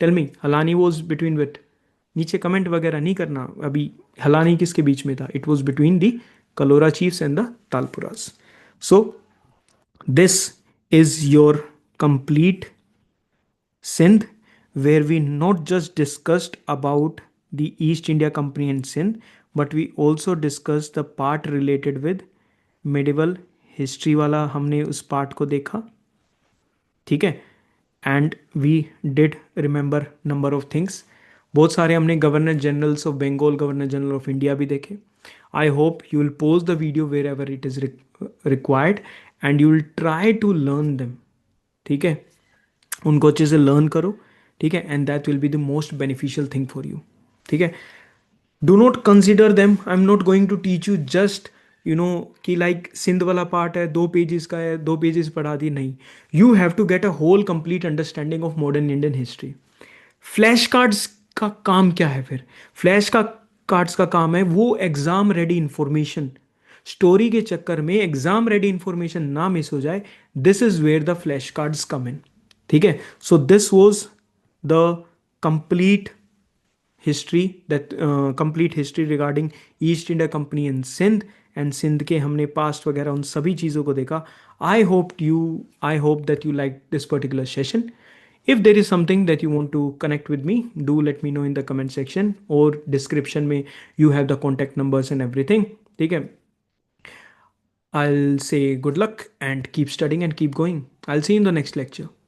Tell me. Halani was between with? नीचे कमेंट वगैरह नहीं करना अभी. हलानी किसके बीच में था? It was between the Kalhora chiefs and the Talpuras. So this is your complete Sindh, where we not just discussed about the East India Company and Sindh, but we also discussed the part related with medieval history वाला हमने उस part को देखा. ठीक है, and we did remember number of things. बहुत सारे हमने governor generals of Bengal, governor general of India भी देखे. I hope you will pause the video wherever it is required and you will try to learn them. ठीक है, उनको अच्छे से लर्न करो. ठीक है, and that will be the most beneficial thing for you. ठीक है, do not consider them. I am not going to teach you just कि लाइक सिंध वाला पार्ट है, 2 पेजेस का है, 2 पेजेस पढ़ा दी, नहीं. You have to get a whole complete understanding of modern Indian history. Flash cards का काम क्या है फिर? फ्लैश का कार्ड्स का काम है वो एग्जाम रेडी इंफॉर्मेशन, स्टोरी के चक्कर में एग्जाम रेडी इंफॉर्मेशन ना मिस हो जाए. This is where the flash cards come in. ठीक है, so this was the complete history, that complete history regarding East India company in Sindh. And Sindh के हमने पास्ट वगैरह उन सभी चीज़ों को देखा. I hope that you like this particular session. if there is something that you want to connect with me, do let me know in the comment section, or description में you have the contact numbers and everything. ठीक है, I'll say good luck and keep studying and keep going. I'll see you in the next lecture.